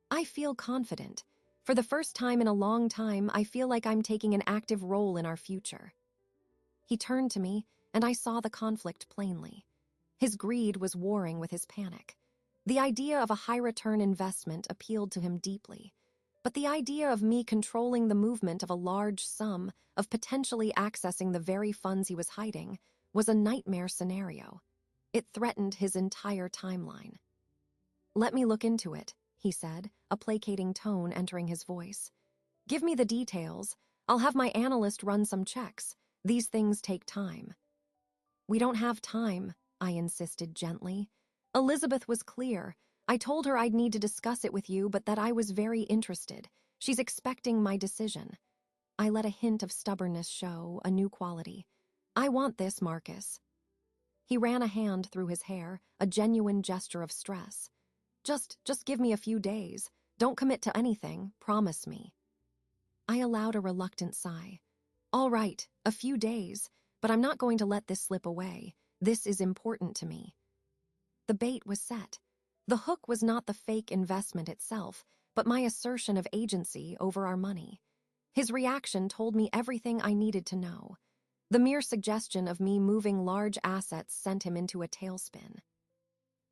"I feel confident. For the first time in a long time, I feel like I'm taking an active role in our future." He turned to me, and I saw the conflict plainly. His greed was warring with his panic. The idea of a high-return investment appealed to him deeply. But the idea of me controlling the movement of a large sum, of potentially accessing the very funds he was hiding, was a nightmare scenario. It threatened his entire timeline. "Let me look into it," he said, a placating tone entering his voice. "Give me the details. I'll have my analyst run some checks. These things take time." "We don't have time," I insisted gently. "Elizabeth was clear. I told her I'd need to discuss it with you, but that I was very interested. She's expecting my decision." I let a hint of stubbornness show, a new quality. "I want this, Marcus." He ran a hand through his hair, a genuine gesture of stress. Just give me a few days. Don't commit to anything. Promise me." I allowed a reluctant sigh. "All right, a few days, but I'm not going to let this slip away. This is important to me." The bait was set. The hook was not the fake investment itself, but my assertion of agency over our money. His reaction told me everything I needed to know. The mere suggestion of me moving large assets sent him into a tailspin.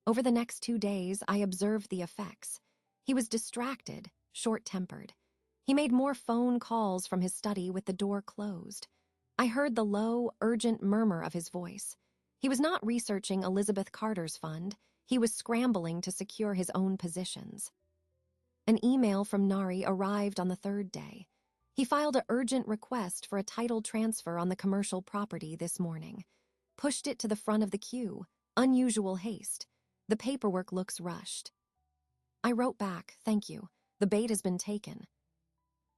Over the next 2 days, I observed the effects. He was distracted, short-tempered. He made more phone calls from his study with the door closed. I heard the low, urgent murmur of his voice. He was not researching Elizabeth Carter's fund. He was scrambling to secure his own positions. An email from Nari arrived on the third day. He filed an urgent request for a title transfer on the commercial property this morning. Pushed it to the front of the queue. Unusual haste. The paperwork looks rushed. I wrote back, "Thank you. The bait has been taken."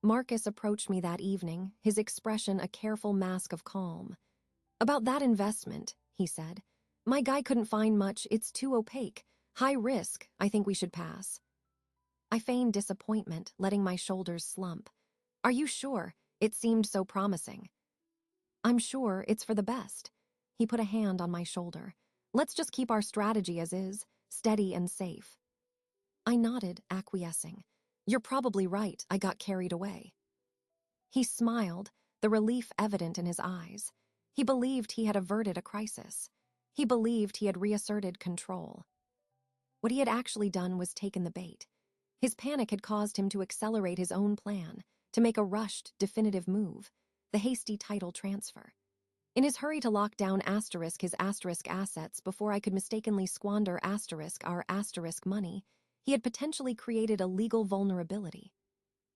Marcus approached me that evening, his expression a careful mask of calm. "About that investment," he said. "My guy couldn't find much. It's too opaque. High risk. I think we should pass." I feigned disappointment, letting my shoulders slump. "Are you sure? It seemed so promising." "I'm sure it's for the best." He put a hand on my shoulder. "Let's just keep our strategy as is, steady and safe." I nodded, acquiescing. "You're probably right. I got carried away." He smiled, the relief evident in his eyes. He believed he had averted a crisis. He believed he had reasserted control. What he had actually done was taken the bait. His panic had caused him to accelerate his own plan, to make a rushed, definitive move, the hasty title transfer. In his hurry to lock down his assets before I could mistakenly squander our money, he had potentially created a legal vulnerability.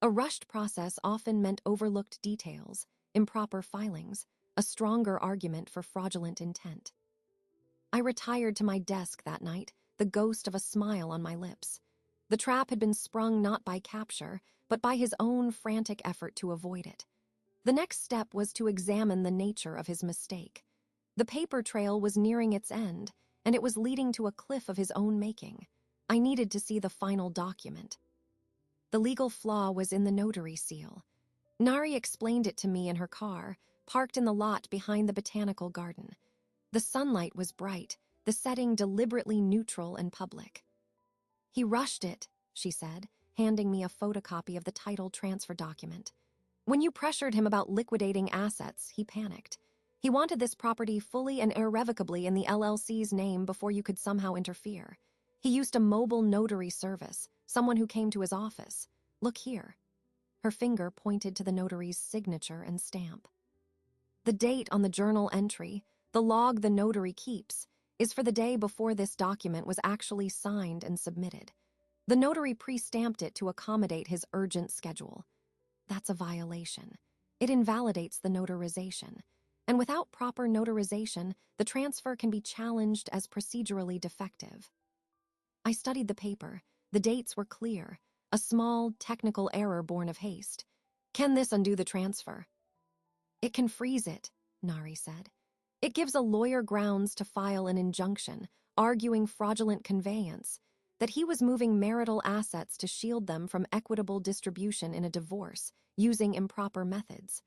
A rushed process often meant overlooked details, improper filings, a stronger argument for fraudulent intent. I retired to my desk that night, the ghost of a smile on my lips. The trap had been sprung not by capture, but by his own frantic effort to avoid it. The next step was to examine the nature of his mistake. The paper trail was nearing its end, and it was leading to a cliff of his own making. I needed to see the final document. The legal flaw was in the notary seal. Nari explained it to me in her car, parked in the lot behind the botanical garden. The sunlight was bright, the setting deliberately neutral and public. "He rushed it," she said, handing me a photocopy of the title transfer document. "When you pressured him about liquidating assets, he panicked. He wanted this property fully and irrevocably in the LLC's name before you could somehow interfere. He used a mobile notary service, someone who came to his office. Look here." Her finger pointed to the notary's signature and stamp. The date on the journal entry, the log the notary keeps, is for the day before this document was actually signed and submitted. The notary pre-stamped it to accommodate his urgent schedule. That's a violation. It invalidates the notarization. And without proper notarization, the transfer can be challenged as procedurally defective. I studied the paper. The dates were clear. A small, technical error born of haste. "Can this undo the transfer?" "It can freeze it," Nari said. "It gives a lawyer grounds to file an injunction, arguing fraudulent conveyance, that he was moving marital assets to shield them from equitable distribution in a divorce, using improper methods.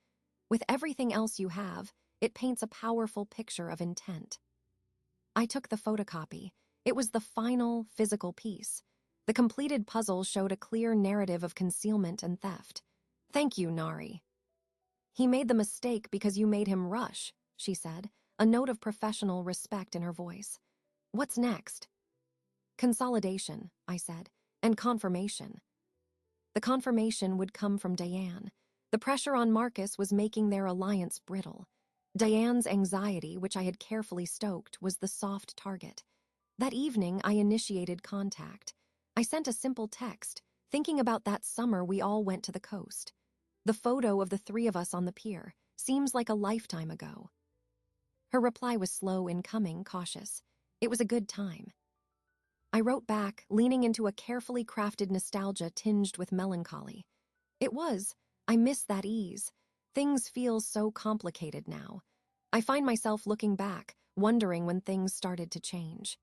With everything else you have, it paints a powerful picture of intent." I took the photocopy. It was the final, physical piece. The completed puzzle showed a clear narrative of concealment and theft. "Thank you, Nari." "He made the mistake because you made him rush," she said, a note of professional respect in her voice. "What's next?" "Consolidation," I said, "and confirmation." The confirmation would come from Diane. The pressure on Marcus was making their alliance brittle. Diane's anxiety, which I had carefully stoked, was the soft target. That evening, I initiated contact. I sent a simple text, thinking about that summer we all went to the coast. The photo of the three of us on the pier seems like a lifetime ago. Her reply was slow in coming, cautious. It was a good time. I wrote back, leaning into a carefully crafted nostalgia tinged with melancholy. It was. I miss that ease. Things feel so complicated now. I find myself looking back, wondering when things started to change.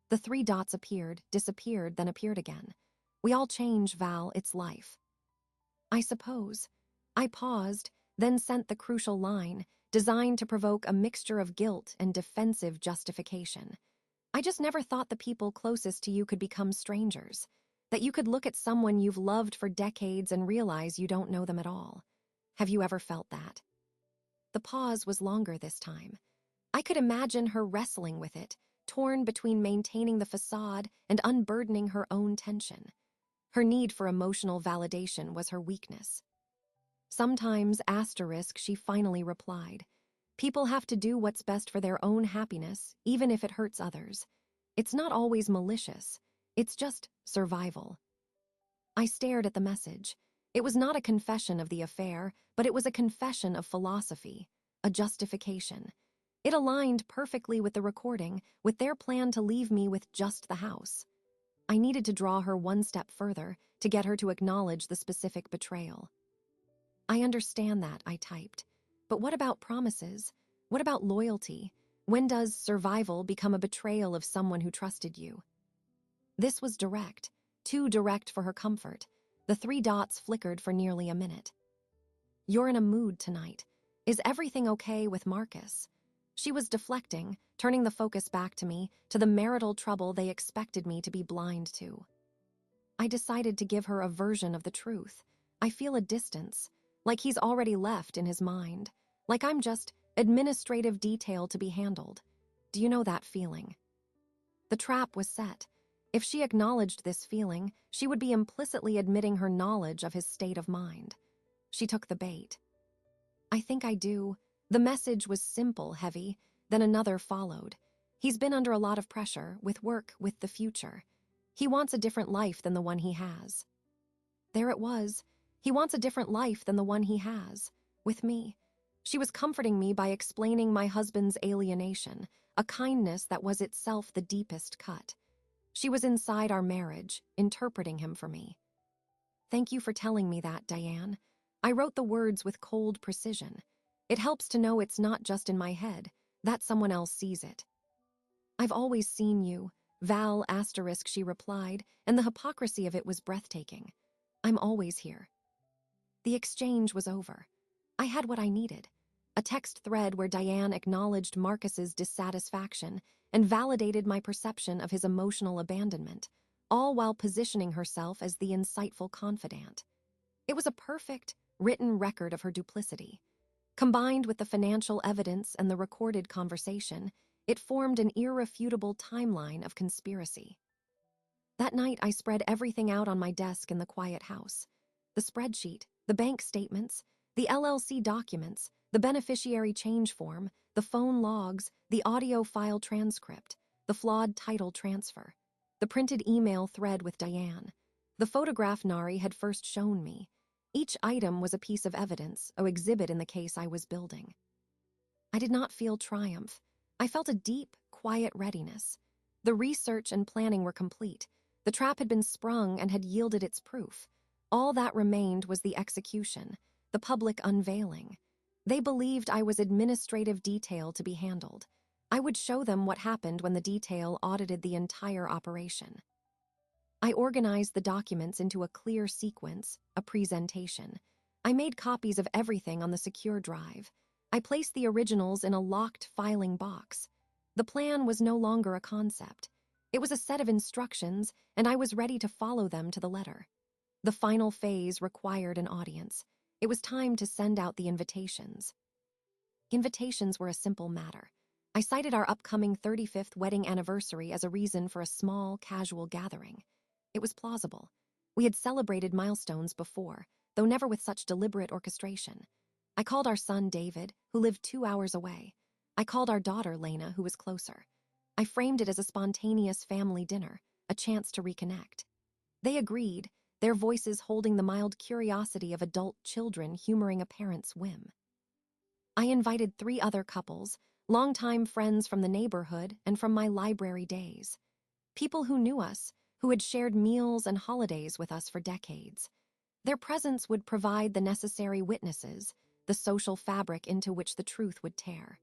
The three dots appeared, disappeared, then appeared again. We all change, Val, it's life. I suppose. I paused, then sent the crucial line, designed to provoke a mixture of guilt and defensive justification. I just never thought the people closest to you could become strangers, that you could look at someone you've loved for decades and realize you don't know them at all. Have you ever felt that? The pause was longer this time. I could imagine her wrestling with it, torn between maintaining the facade and unburdening her own tension. Her need for emotional validation was her weakness. Sometimes, she finally replied. People have to do what's best for their own happiness, even if it hurts others. It's not always malicious. It's just survival. I stared at the message. It was not a confession of the affair, but it was a confession of philosophy, a justification. It aligned perfectly with the recording, with their plan to leave me with just the house. I needed to draw her one step further to get her to acknowledge the specific betrayal. I understand that, I typed. But what about promises? What about loyalty? When does survival become a betrayal of someone who trusted you? This was direct, too direct for her comfort. The 3 dots flickered for nearly a minute. You're in a mood tonight. Is everything okay with Marcus? She was deflecting, turning the focus back to me, to the marital trouble they expected me to be blind to. I decided to give her a version of the truth. I feel a distance, like he's already left in his mind, like I'm just administrative detail to be handled. Do you know that feeling? The trap was set. If she acknowledged this feeling, she would be implicitly admitting her knowledge of his state of mind. She took the bait. I think I do. The message was simple, heavy, then another followed. He's been under a lot of pressure, with work, with the future. He wants a different life than the one he has. There it was. He wants a different life than the one he has, with me. She was comforting me by explaining my husband's alienation, a kindness that was itself the deepest cut. She was inside our marriage, interpreting him for me. Thank you for telling me that, Diane. I wrote the words with cold precision. It helps to know it's not just in my head, that someone else sees it. I've always seen you, Val asterisk, she replied, and the hypocrisy of it was breathtaking. I'm always here. The exchange was over. I had what I needed. A text thread where Diane acknowledged Marcus's dissatisfaction and validated my perception of his emotional abandonment, all while positioning herself as the insightful confidant. It was a perfect, written record of her duplicity. Combined with the financial evidence and the recorded conversation, it formed an irrefutable timeline of conspiracy. That night, I spread everything out on my desk in the quiet house. The spreadsheet, the bank statements, the LLC documents, the beneficiary change form, the phone logs, the audio file transcript, the flawed title transfer, the printed email thread with Diane, the photograph Nari had first shown me. Each item was a piece of evidence, an exhibit in the case I was building. I did not feel triumph. I felt a deep, quiet readiness. The research and planning were complete. The trap had been sprung and had yielded its proof. All that remained was the execution, the public unveiling. They believed I was administrative detail to be handled. I would show them what happened when the detail audited the entire operation. I organized the documents into a clear sequence, a presentation. I made copies of everything on the secure drive. I placed the originals in a locked filing box. The plan was no longer a concept. It was a set of instructions, and I was ready to follow them to the letter. The final phase required an audience. It was time to send out the invitations. Invitations were a simple matter. I cited our upcoming 35th wedding anniversary as a reason for a small, casual gathering. It was plausible. We had celebrated milestones before, though never with such deliberate orchestration. I called our son David, who lived 2 hours away. I called our daughter Lena, who was closer. I framed it as a spontaneous family dinner, a chance to reconnect. They agreed, their voices holding the mild curiosity of adult children humoring a parent's whim. I invited 3 other couples, longtime friends from the neighborhood and from my library days. People who knew us, who had shared meals and holidays with us for decades. Their presence would provide the necessary witnesses, the social fabric into which the truth would tear.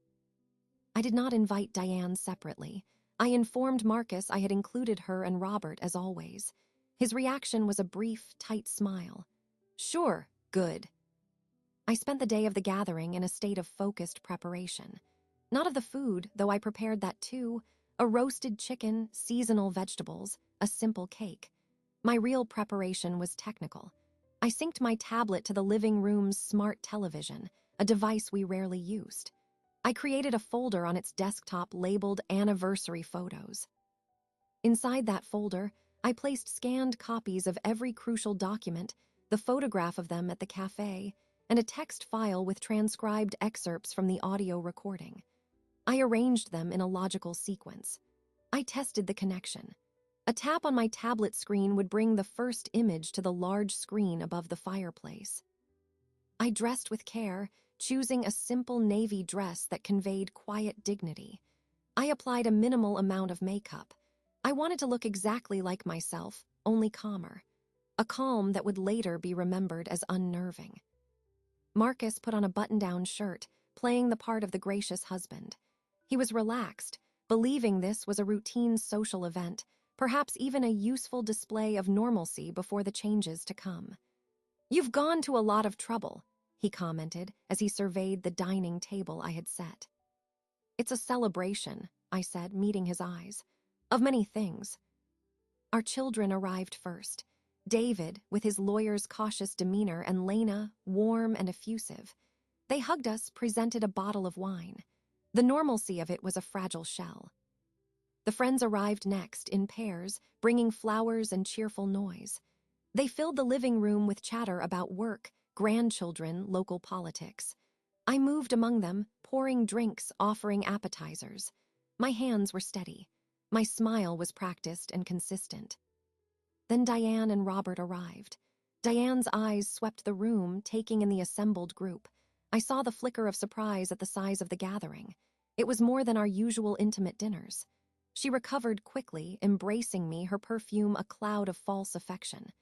I did not invite Diane separately. I informed Marcus I had included her and Robert as always. His reaction was a brief, tight smile. Sure, good. I spent the day of the gathering in a state of focused preparation. Not of the food, though I prepared that too. A roasted chicken, seasonal vegetables, a simple cake. My real preparation was technical. I synced my tablet to the living room's smart television, a device we rarely used. I created a folder on its desktop labeled Anniversary Photos. Inside that folder, I placed scanned copies of every crucial document, the photograph of them at the cafe, and a text file with transcribed excerpts from the audio recording. I arranged them in a logical sequence. I tested the connection. A tap on my tablet screen would bring the first image to the large screen above the fireplace. I dressed with care, choosing a simple navy dress that conveyed quiet dignity. I applied a minimal amount of makeup. I wanted to look exactly like myself, only calmer. A calm that would later be remembered as unnerving. Marcus put on a button-down shirt, playing the part of the gracious husband. He was relaxed, believing this was a routine social event, perhaps even a useful display of normalcy before the changes to come. "You've gone to a lot of trouble," he commented as he surveyed the dining table I had set. "It's a celebration," I said, meeting his eyes. "Of many things." Our children arrived first. David, with his lawyer's cautious demeanor, and Lena, warm and effusive. They hugged us, presented a bottle of wine. The normalcy of it was a fragile shell. The friends arrived next, in pairs, bringing flowers and cheerful noise. They filled the living room with chatter about work, grandchildren, local politics. I moved among them, pouring drinks, offering appetizers. My hands were steady. My smile was practiced and consistent. Then Diane and Robert arrived. Diane's eyes swept the room, taking in the assembled group. I saw the flicker of surprise at the size of the gathering. It was more than our usual intimate dinners. She recovered quickly, embracing me, her perfume a cloud of false affection.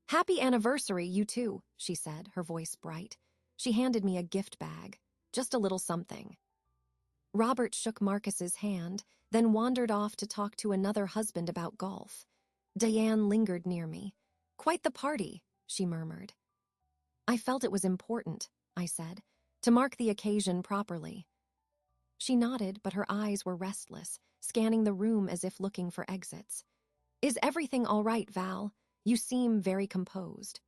"Happy anniversary, you two," she said, her voice bright. She handed me a gift bag. Just a little something. Robert shook Marcus's hand, then wandered off to talk to another husband about golf. Diane lingered near me. "Quite the party," she murmured. "I felt it was important," I said, "to mark the occasion properly." She nodded, but her eyes were restless, scanning the room as if looking for exits. "Is everything all right, Val? You seem very composed."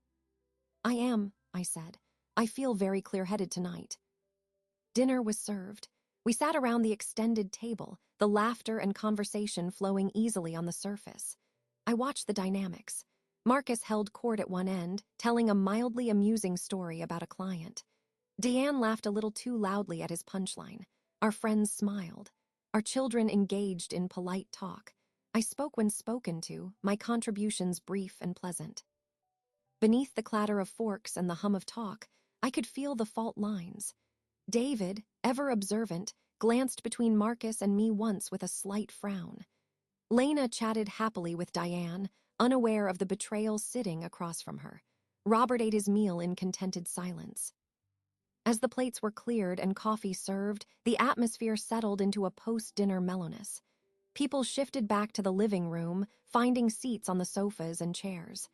"I am," I said. "I feel very clear-headed tonight." Dinner was served. We sat around the extended table, the laughter and conversation flowing easily on the surface. I watched the dynamics. Marcus held court at one end, telling a mildly amusing story about a client. Diane laughed a little too loudly at his punchline. Our friends smiled. Our children engaged in polite talk. I spoke when spoken to, my contributions brief and pleasant. Beneath the clatter of forks and the hum of talk, I could feel the fault lines. David, ever observant, glanced between Marcus and me once with a slight frown. Lena chatted happily with Diane, unaware of the betrayal sitting across from her. Robert ate his meal in contented silence. As the plates were cleared and coffee served, the atmosphere settled into a post-dinner mellowness. People shifted back to the living room, finding seats on the sofas and chairs.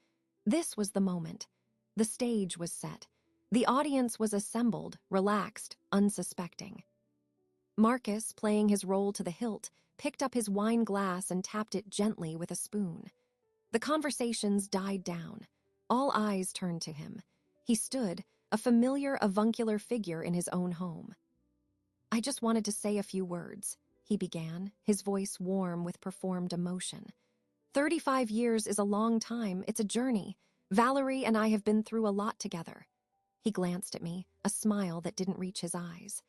This was the moment. The stage was set. The audience was assembled, relaxed, unsuspecting. Marcus, playing his role to the hilt, picked up his wine glass and tapped it gently with a spoon. The conversations died down. All eyes turned to him. He stood, a familiar avuncular figure in his own home. "I just wanted to say a few words," he began, his voice warm with performed emotion. 35 years is a long time, it's a journey. Valerie and I have been through a lot together." He glanced at me, a smile that didn't reach his eyes.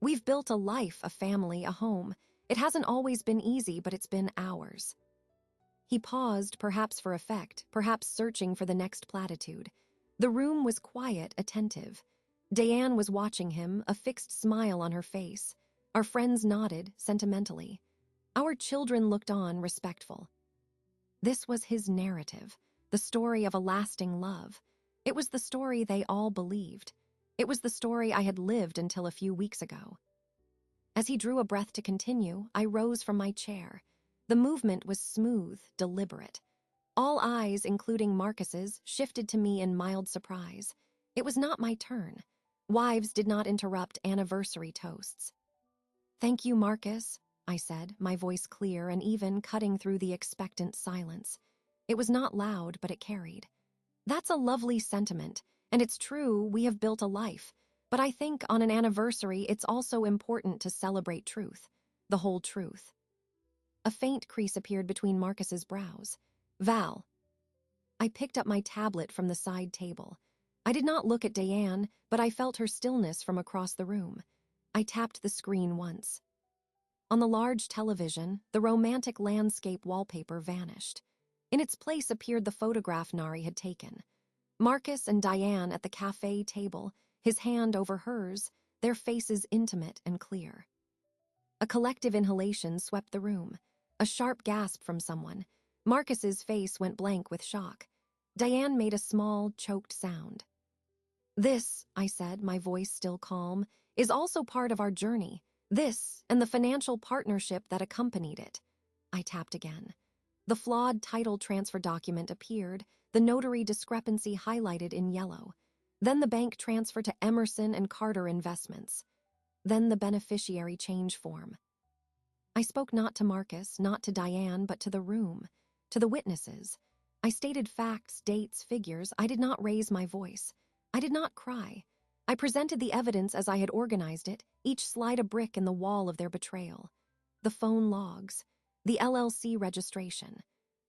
"We've built a life, a family, a home. It hasn't always been easy, but it's been ours." He paused, perhaps for effect, perhaps searching for the next platitude. The room was quiet, attentive. Diane was watching him, a fixed smile on her face. Our friends nodded, sentimentally. Our children looked on, respectful. This was his narrative, the story of a lasting love. It was the story they all believed. It was the story I had lived until a few weeks ago. As he drew a breath to continue, I rose from my chair. The movement was smooth, deliberate. All eyes, including Marcus's, shifted to me in mild surprise. It was not my turn. Wives did not interrupt anniversary toasts. "Thank you, Marcus," I said, my voice clear and even, cutting through the expectant silence. It was not loud, but it carried. "That's a lovely sentiment, and it's true, we have built a life. But I think on an anniversary, it's also important to celebrate truth, the whole truth." A faint crease appeared between Marcus's brows. "Val." I picked up my tablet from the side table. I did not look at Diane, but I felt her stillness from across the room. I tapped the screen once. On the large television, the romantic landscape wallpaper vanished. In its place appeared the photograph Nari had taken. Marcus and Diane at the cafe table, his hand over hers, their faces intimate and clear. A collective inhalation swept the room. A sharp gasp from someone. Marcus's face went blank with shock. Diane made a small, choked sound. "This," I said, my voice still calm, "is also part of our journey. This, and the financial partnership that accompanied it." I tapped again. The flawed title transfer document appeared, the notary discrepancy highlighted in yellow. Then the bank transfer to Emerson and Carter Investments. Then the beneficiary change form. I spoke not to Marcus, not to Diane, but to the room, to the witnesses. I stated facts, dates, figures. I did not raise my voice. I did not cry. I presented the evidence as I had organized it, each slide a brick in the wall of their betrayal. The phone logs, the LLC registration,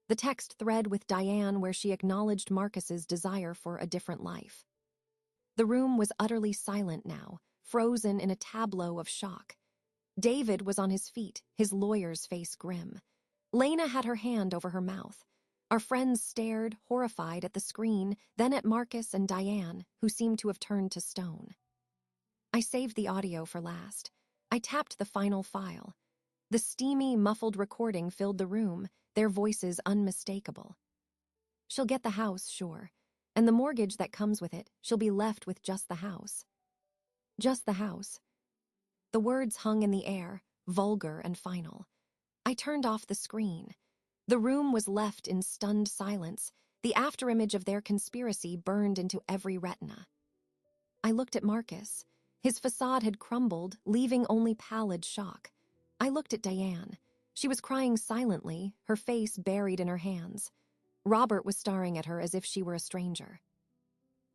the text thread with Diane where she acknowledged Marcus's desire for a different life. The room was utterly silent now, frozen in a tableau of shock. David was on his feet, his lawyer's face grim. Lena had her hand over her mouth. Our friends stared, horrified, at the screen, then at Marcus and Diane, who seemed to have turned to stone. I saved the audio for last. I tapped the final file. The steamy, muffled recording filled the room, their voices unmistakable. "She'll get the house, sure. And the mortgage that comes with it, she'll be left with just the house." Just the house. The words hung in the air, vulgar and final. I turned off the screen. The room was left in stunned silence, the afterimage of their conspiracy burned into every retina. I looked at Marcus. His facade had crumbled, leaving only pallid shock. I looked at Diane. She was crying silently, her face buried in her hands. Robert was staring at her as if she were a stranger.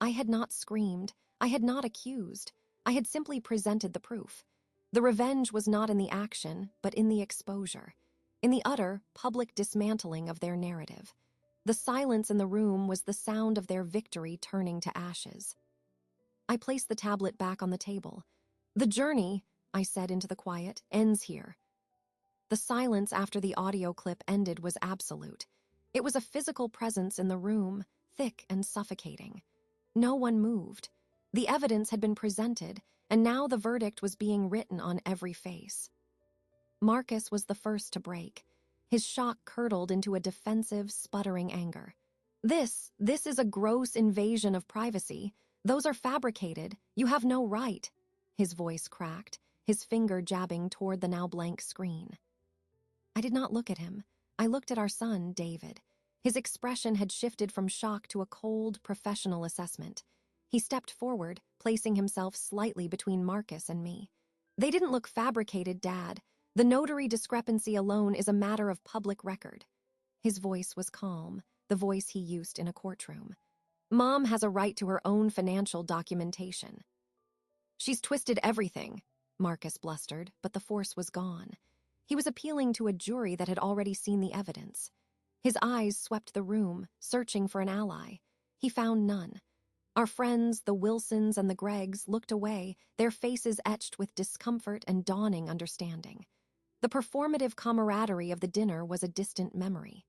I had not screamed. I had not accused. I had simply presented the proof. The revenge was not in the action, but in the exposure, in the utter, public dismantling of their narrative. The silence in the room was the sound of their victory turning to ashes. I placed the tablet back on the table. "The journey," I said into the quiet, "ends here." The silence after the audio clip ended was absolute. It was a physical presence in the room, thick and suffocating. No one moved. The evidence had been presented, and now the verdict was being written on every face. Marcus was the first to break. His shock curdled into a defensive, sputtering anger. This is a gross invasion of privacy. Those are fabricated. You have no right." His voice cracked, his finger jabbing toward the now blank screen. I did not look at him. I looked at our son, David. His expression had shifted from shock to a cold, professional assessment. He stepped forward, placing himself slightly between Marcus and me. "They didn't look fabricated, Dad. The notary discrepancy alone is a matter of public record." His voice was calm, the voice he used in a courtroom. "Mom has a right to her own financial documentation." "She's twisted everything," Marcus blustered, but the force was gone. He was appealing to a jury that had already seen the evidence. His eyes swept the room, searching for an ally. He found none. Our friends, the Wilsons and the Greggs, looked away, their faces etched with discomfort and dawning understanding. The performative camaraderie of the dinner was a distant memory.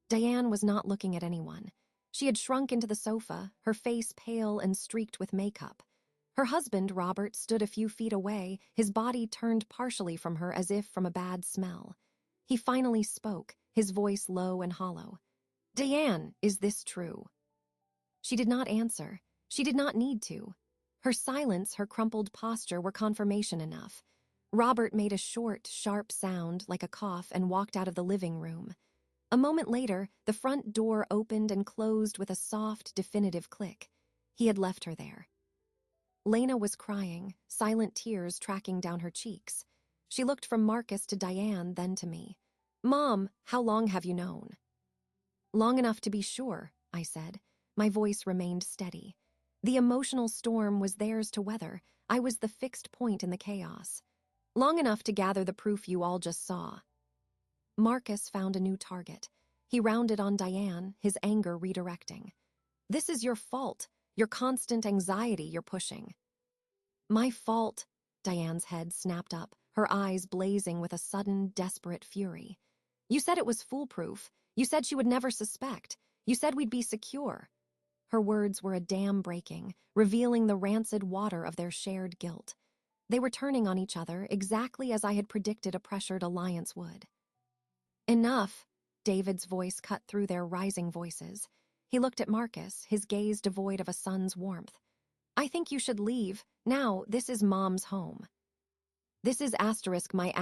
Diane was not looking at anyone. She had shrunk into the sofa, her face pale and streaked with makeup. Her husband, Robert, stood a few feet away, his body turned partially from her as if from a bad smell. He finally spoke, his voice low and hollow. "Diane, is this true?" She did not answer. She did not need to. Her silence, her crumpled posture were confirmation enough. Robert made a short, sharp sound like a cough and walked out of the living room. A moment later, the front door opened and closed with a soft, definitive click. He had left her there. Lena was crying, silent tears tracking down her cheeks. She looked from Marcus to Diane, then to me. "Mom, how long have you known?" "Long enough to be sure," I said. My voice remained steady. The emotional storm was theirs to weather. I was the fixed point in the chaos. "Long enough to gather the proof you all just saw." Marcus found a new target. He rounded on Diane, his anger redirecting. "This is your fault. Your constant anxiety you're pushing. My fault, Diane's head snapped up, her eyes blazing with a sudden, desperate fury. You said it was foolproof. You said she would never suspect. You said we'd be secure. Her words were a dam breaking, revealing the rancid water of their shared guilt. They were turning on each other exactly as I had predicted a pressured alliance would. Enough, David's voice cut through their rising voices. He looked at Marcus, his gaze devoid of a son's warmth. I think you should leave. Now, this is Mom's home. This is my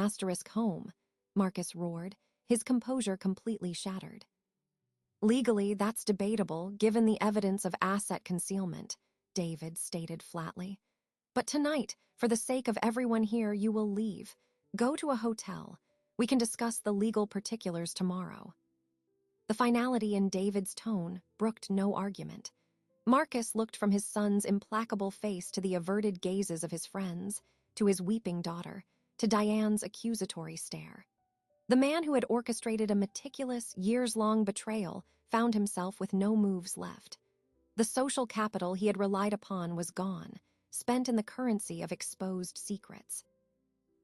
home, Marcus roared, his composure completely shattered. Legally, that's debatable, given the evidence of asset concealment, David stated flatly. But tonight, for the sake of everyone here, you will leave. Go to a hotel. We can discuss the legal particulars tomorrow. The finality in David's tone brooked no argument. Marcus looked from his son's implacable face to the averted gazes of his friends, to his weeping daughter, to Diane's accusatory stare. The man who had orchestrated a meticulous, years-long betrayal found himself with no moves left. The social capital he had relied upon was gone, spent in the currency of exposed secrets.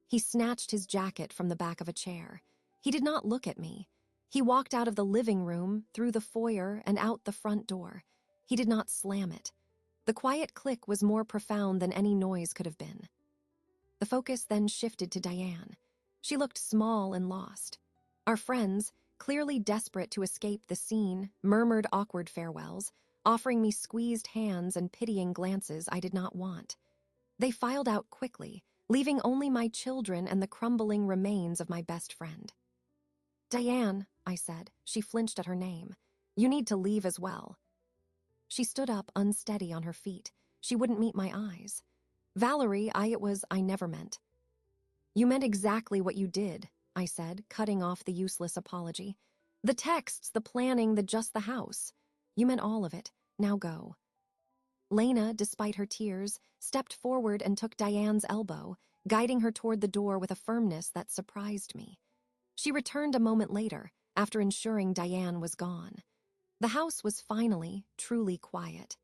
He snatched his jacket from the back of a chair. He did not look at me. He walked out of the living room, through the foyer, and out the front door. He did not slam it. The quiet click was more profound than any noise could have been. The focus then shifted to Diane. She looked small and lost. Our friends, clearly desperate to escape the scene, murmured awkward farewells, offering me squeezed hands and pitying glances I did not want. They filed out quickly, leaving only my children and the crumbling remains of my best friend. Diane, I said. She flinched at her name. You need to leave as well. She stood up, unsteady on her feet. She wouldn't meet my eyes. Valerie, I never meant. You meant exactly what you did, I said, cutting off the useless apology. The texts, the planning, just the house. You meant all of it. Now go. Lena, despite her tears, stepped forward and took Diane's elbow, guiding her toward the door with a firmness that surprised me. She returned a moment later, after ensuring Diane was gone. The house was finally, truly quiet.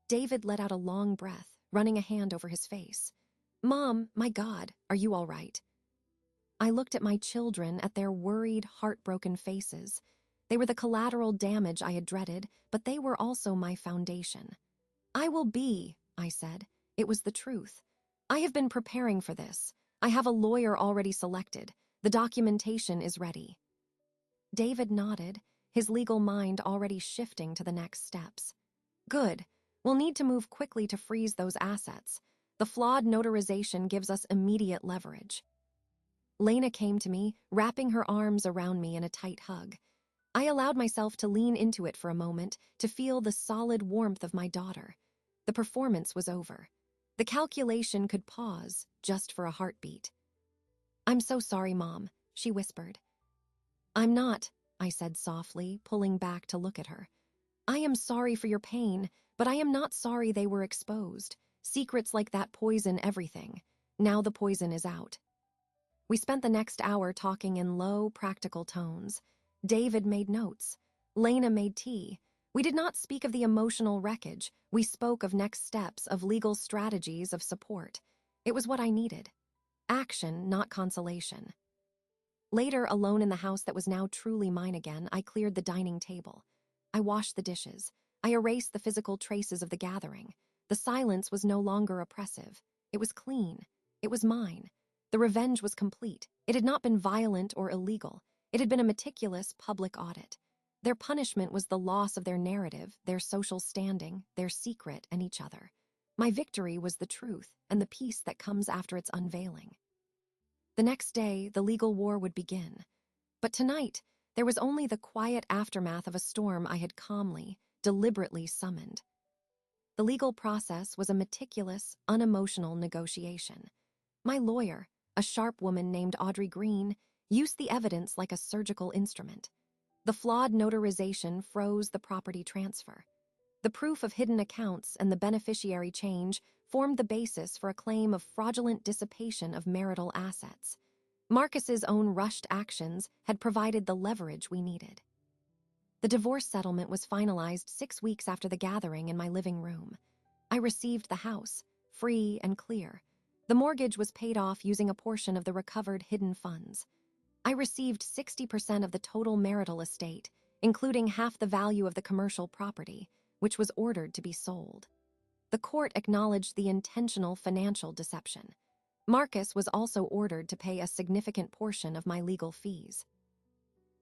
David let out a long breath, running a hand over his face. Mom, my God, are you all right? I looked at my children, at their worried, heartbroken faces. They were the collateral damage I had dreaded, but they were also my foundation. I will be, I said. It was the truth. I have been preparing for this. I have a lawyer already selected. The documentation is ready. David nodded, his legal mind already shifting to the next steps. Good. We'll need to move quickly to freeze those assets. The flawed notarization gives us immediate leverage. Lena came to me, wrapping her arms around me in a tight hug. I allowed myself to lean into it for a moment, to feel the solid warmth of my daughter. The performance was over. The calculation could pause, just for a heartbeat. I'm so sorry, Mom, she whispered. I'm not, I said softly, pulling back to look at her. I am sorry for your pain, but I am not sorry they were exposed. Secrets like that poison everything. Now the poison is out. We spent the next hour talking in low, practical tones. David made notes. Lena made tea. We did not speak of the emotional wreckage. We spoke of next steps, of legal strategies, of support. It was what I needed. Action, not consolation. Later, alone in the house that was now truly mine again, I cleared the dining table. I washed the dishes. I erased the physical traces of the gathering. The silence was no longer oppressive. It was clean. It was mine. The revenge was complete. It had not been violent or illegal. It had been a meticulous public audit. Their punishment was the loss of their narrative, their social standing, their secret, and each other. My victory was the truth and the peace that comes after its unveiling. The next day, the legal war would begin. But tonight, there was only the quiet aftermath of a storm I had calmly, deliberately summoned. The legal process was a meticulous, unemotional negotiation. My lawyer, a sharp woman named Audrey Green, used the evidence like a surgical instrument. The flawed notarization froze the property transfer. The proof of hidden accounts and the beneficiary change formed the basis for a claim of fraudulent dissipation of marital assets. Marcus's own rushed actions had provided the leverage we needed. The divorce settlement was finalized 6 weeks after the gathering in my living room. I received the house, free and clear. The mortgage was paid off using a portion of the recovered hidden funds. I received 60% of the total marital estate, including half the value of the commercial property, which was ordered to be sold. The court acknowledged the intentional financial deception. Marcus was also ordered to pay a significant portion of my legal fees.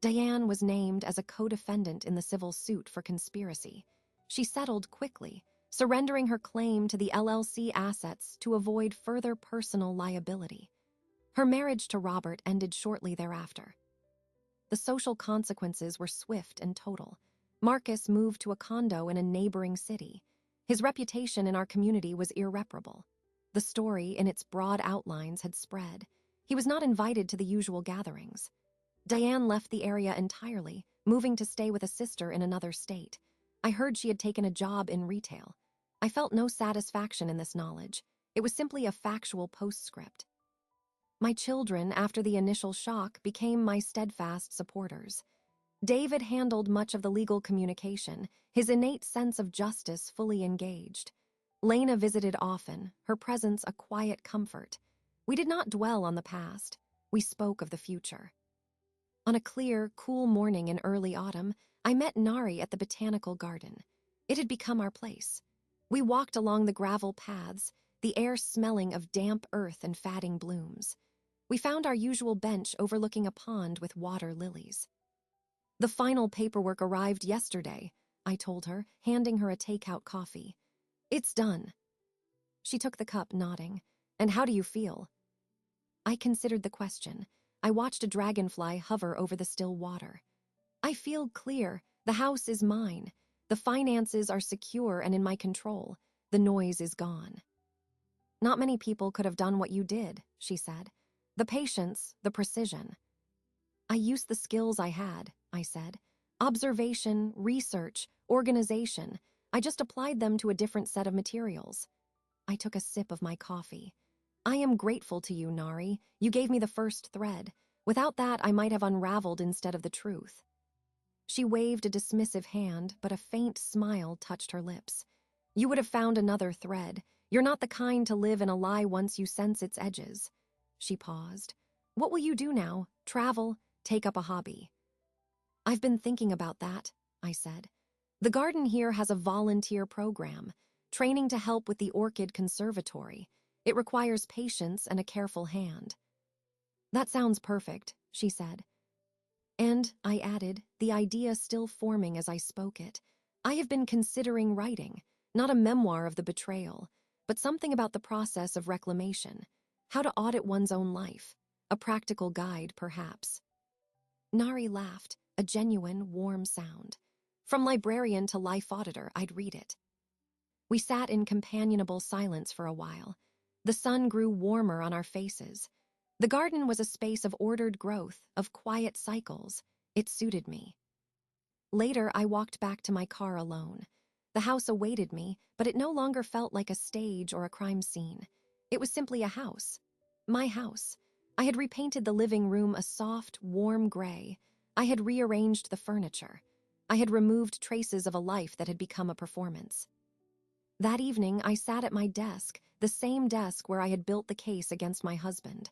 Diane was named as a co-defendant in the civil suit for conspiracy. She settled quickly, surrendering her claim to the LLC assets to avoid further personal liability. Her marriage to Robert ended shortly thereafter. The social consequences were swift and total. Marcus moved to a condo in a neighboring city. His reputation in our community was irreparable. The story, in its broad outlines, had spread. He was not invited to the usual gatherings. Diane left the area entirely, moving to stay with a sister in another state. I heard she had taken a job in retail. I felt no satisfaction in this knowledge. It was simply a factual postscript. My children, after the initial shock, became my steadfast supporters. David handled much of the legal communication, his innate sense of justice fully engaged. Lena visited often, her presence a quiet comfort. We did not dwell on the past. We spoke of the future. On a clear, cool morning in early autumn, I met Nari at the botanical garden. It had become our place. We walked along the gravel paths, the air smelling of damp earth and fatting blooms. We found our usual bench overlooking a pond with water lilies. "The final paperwork arrived yesterday," I told her, handing her a takeout coffee. "It's done." She took the cup, nodding. "And how do you feel?" I considered the question. I watched a dragonfly hover over the still water. "I feel clear. The house is mine. The finances are secure and in my control. The noise is gone." "Not many people could have done what you did," she said. "The patience, the precision." "I used the skills I had," I said. "Observation, research, organization. I just applied them to a different set of materials." I took a sip of my coffee. "I am grateful to you, Nari. You gave me the first thread. Without that, I might have unraveled instead of the truth." She waved a dismissive hand, but a faint smile touched her lips. "You would have found another thread. You're not the kind to live in a lie once you sense its edges." She paused. "What will you do now? Travel? Take up a hobby?" "I've been thinking about that," I said. "The garden here has a volunteer program, training to help with the orchid conservatory. It requires patience and a careful hand." "That sounds perfect," she said. And, I added, the idea still forming as I spoke it, "I have been considering writing, not a memoir of the betrayal, but something about the process of reclamation, how to audit one's own life, a practical guide, perhaps." Nari laughed, a genuine, warm sound. From librarian to life auditor, I'd read it. We sat in companionable silence for a while. The sun grew warmer on our faces. The garden was a space of ordered growth, of quiet cycles. It suited me. Later, I walked back to my car alone. The house awaited me, but it no longer felt like a stage or a crime scene. It was simply a house. My house. I had repainted the living room a soft, warm gray. I had rearranged the furniture. I had removed traces of a life that had become a performance. That evening, I sat at my desk, the same desk where I had built the case against my husband.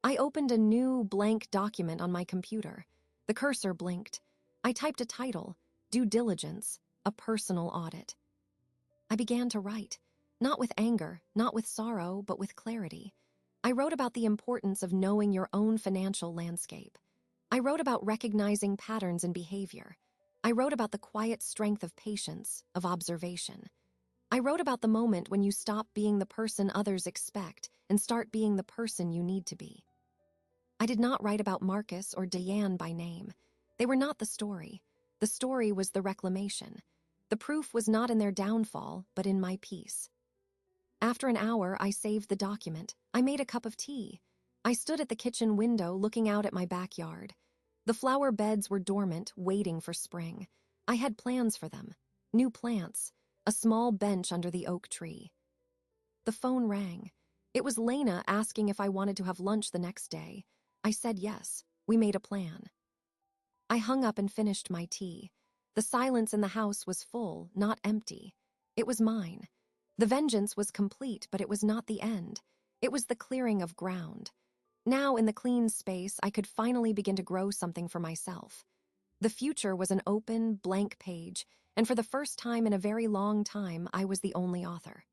I opened a new, blank document on my computer. The cursor blinked. I typed a title, "Due Diligence, a Personal Audit." I began to write, not with anger, not with sorrow, but with clarity. I wrote about the importance of knowing your own financial landscape. I wrote about recognizing patterns in behavior. I wrote about the quiet strength of patience, of observation. I wrote about the moment when you stop being the person others expect and start being the person you need to be. I did not write about Marcus or Diane by name. They were not the story. The story was the reclamation. The proof was not in their downfall, but in my peace. After an hour, I saved the document. I made a cup of tea. I stood at the kitchen window looking out at my backyard. The flower beds were dormant, waiting for spring. I had plans for them. New plants. A small bench under the oak tree. The phone rang. It was Lena asking if I wanted to have lunch the next day. I said yes. We made a plan. I hung up and finished my tea. The silence in the house was full, not empty. It was mine. The vengeance was complete, but it was not the end. It was the clearing of ground. Now, in the clean space, I could finally begin to grow something for myself. The future was an open, blank page, and for the first time in a very long time, I was the only author.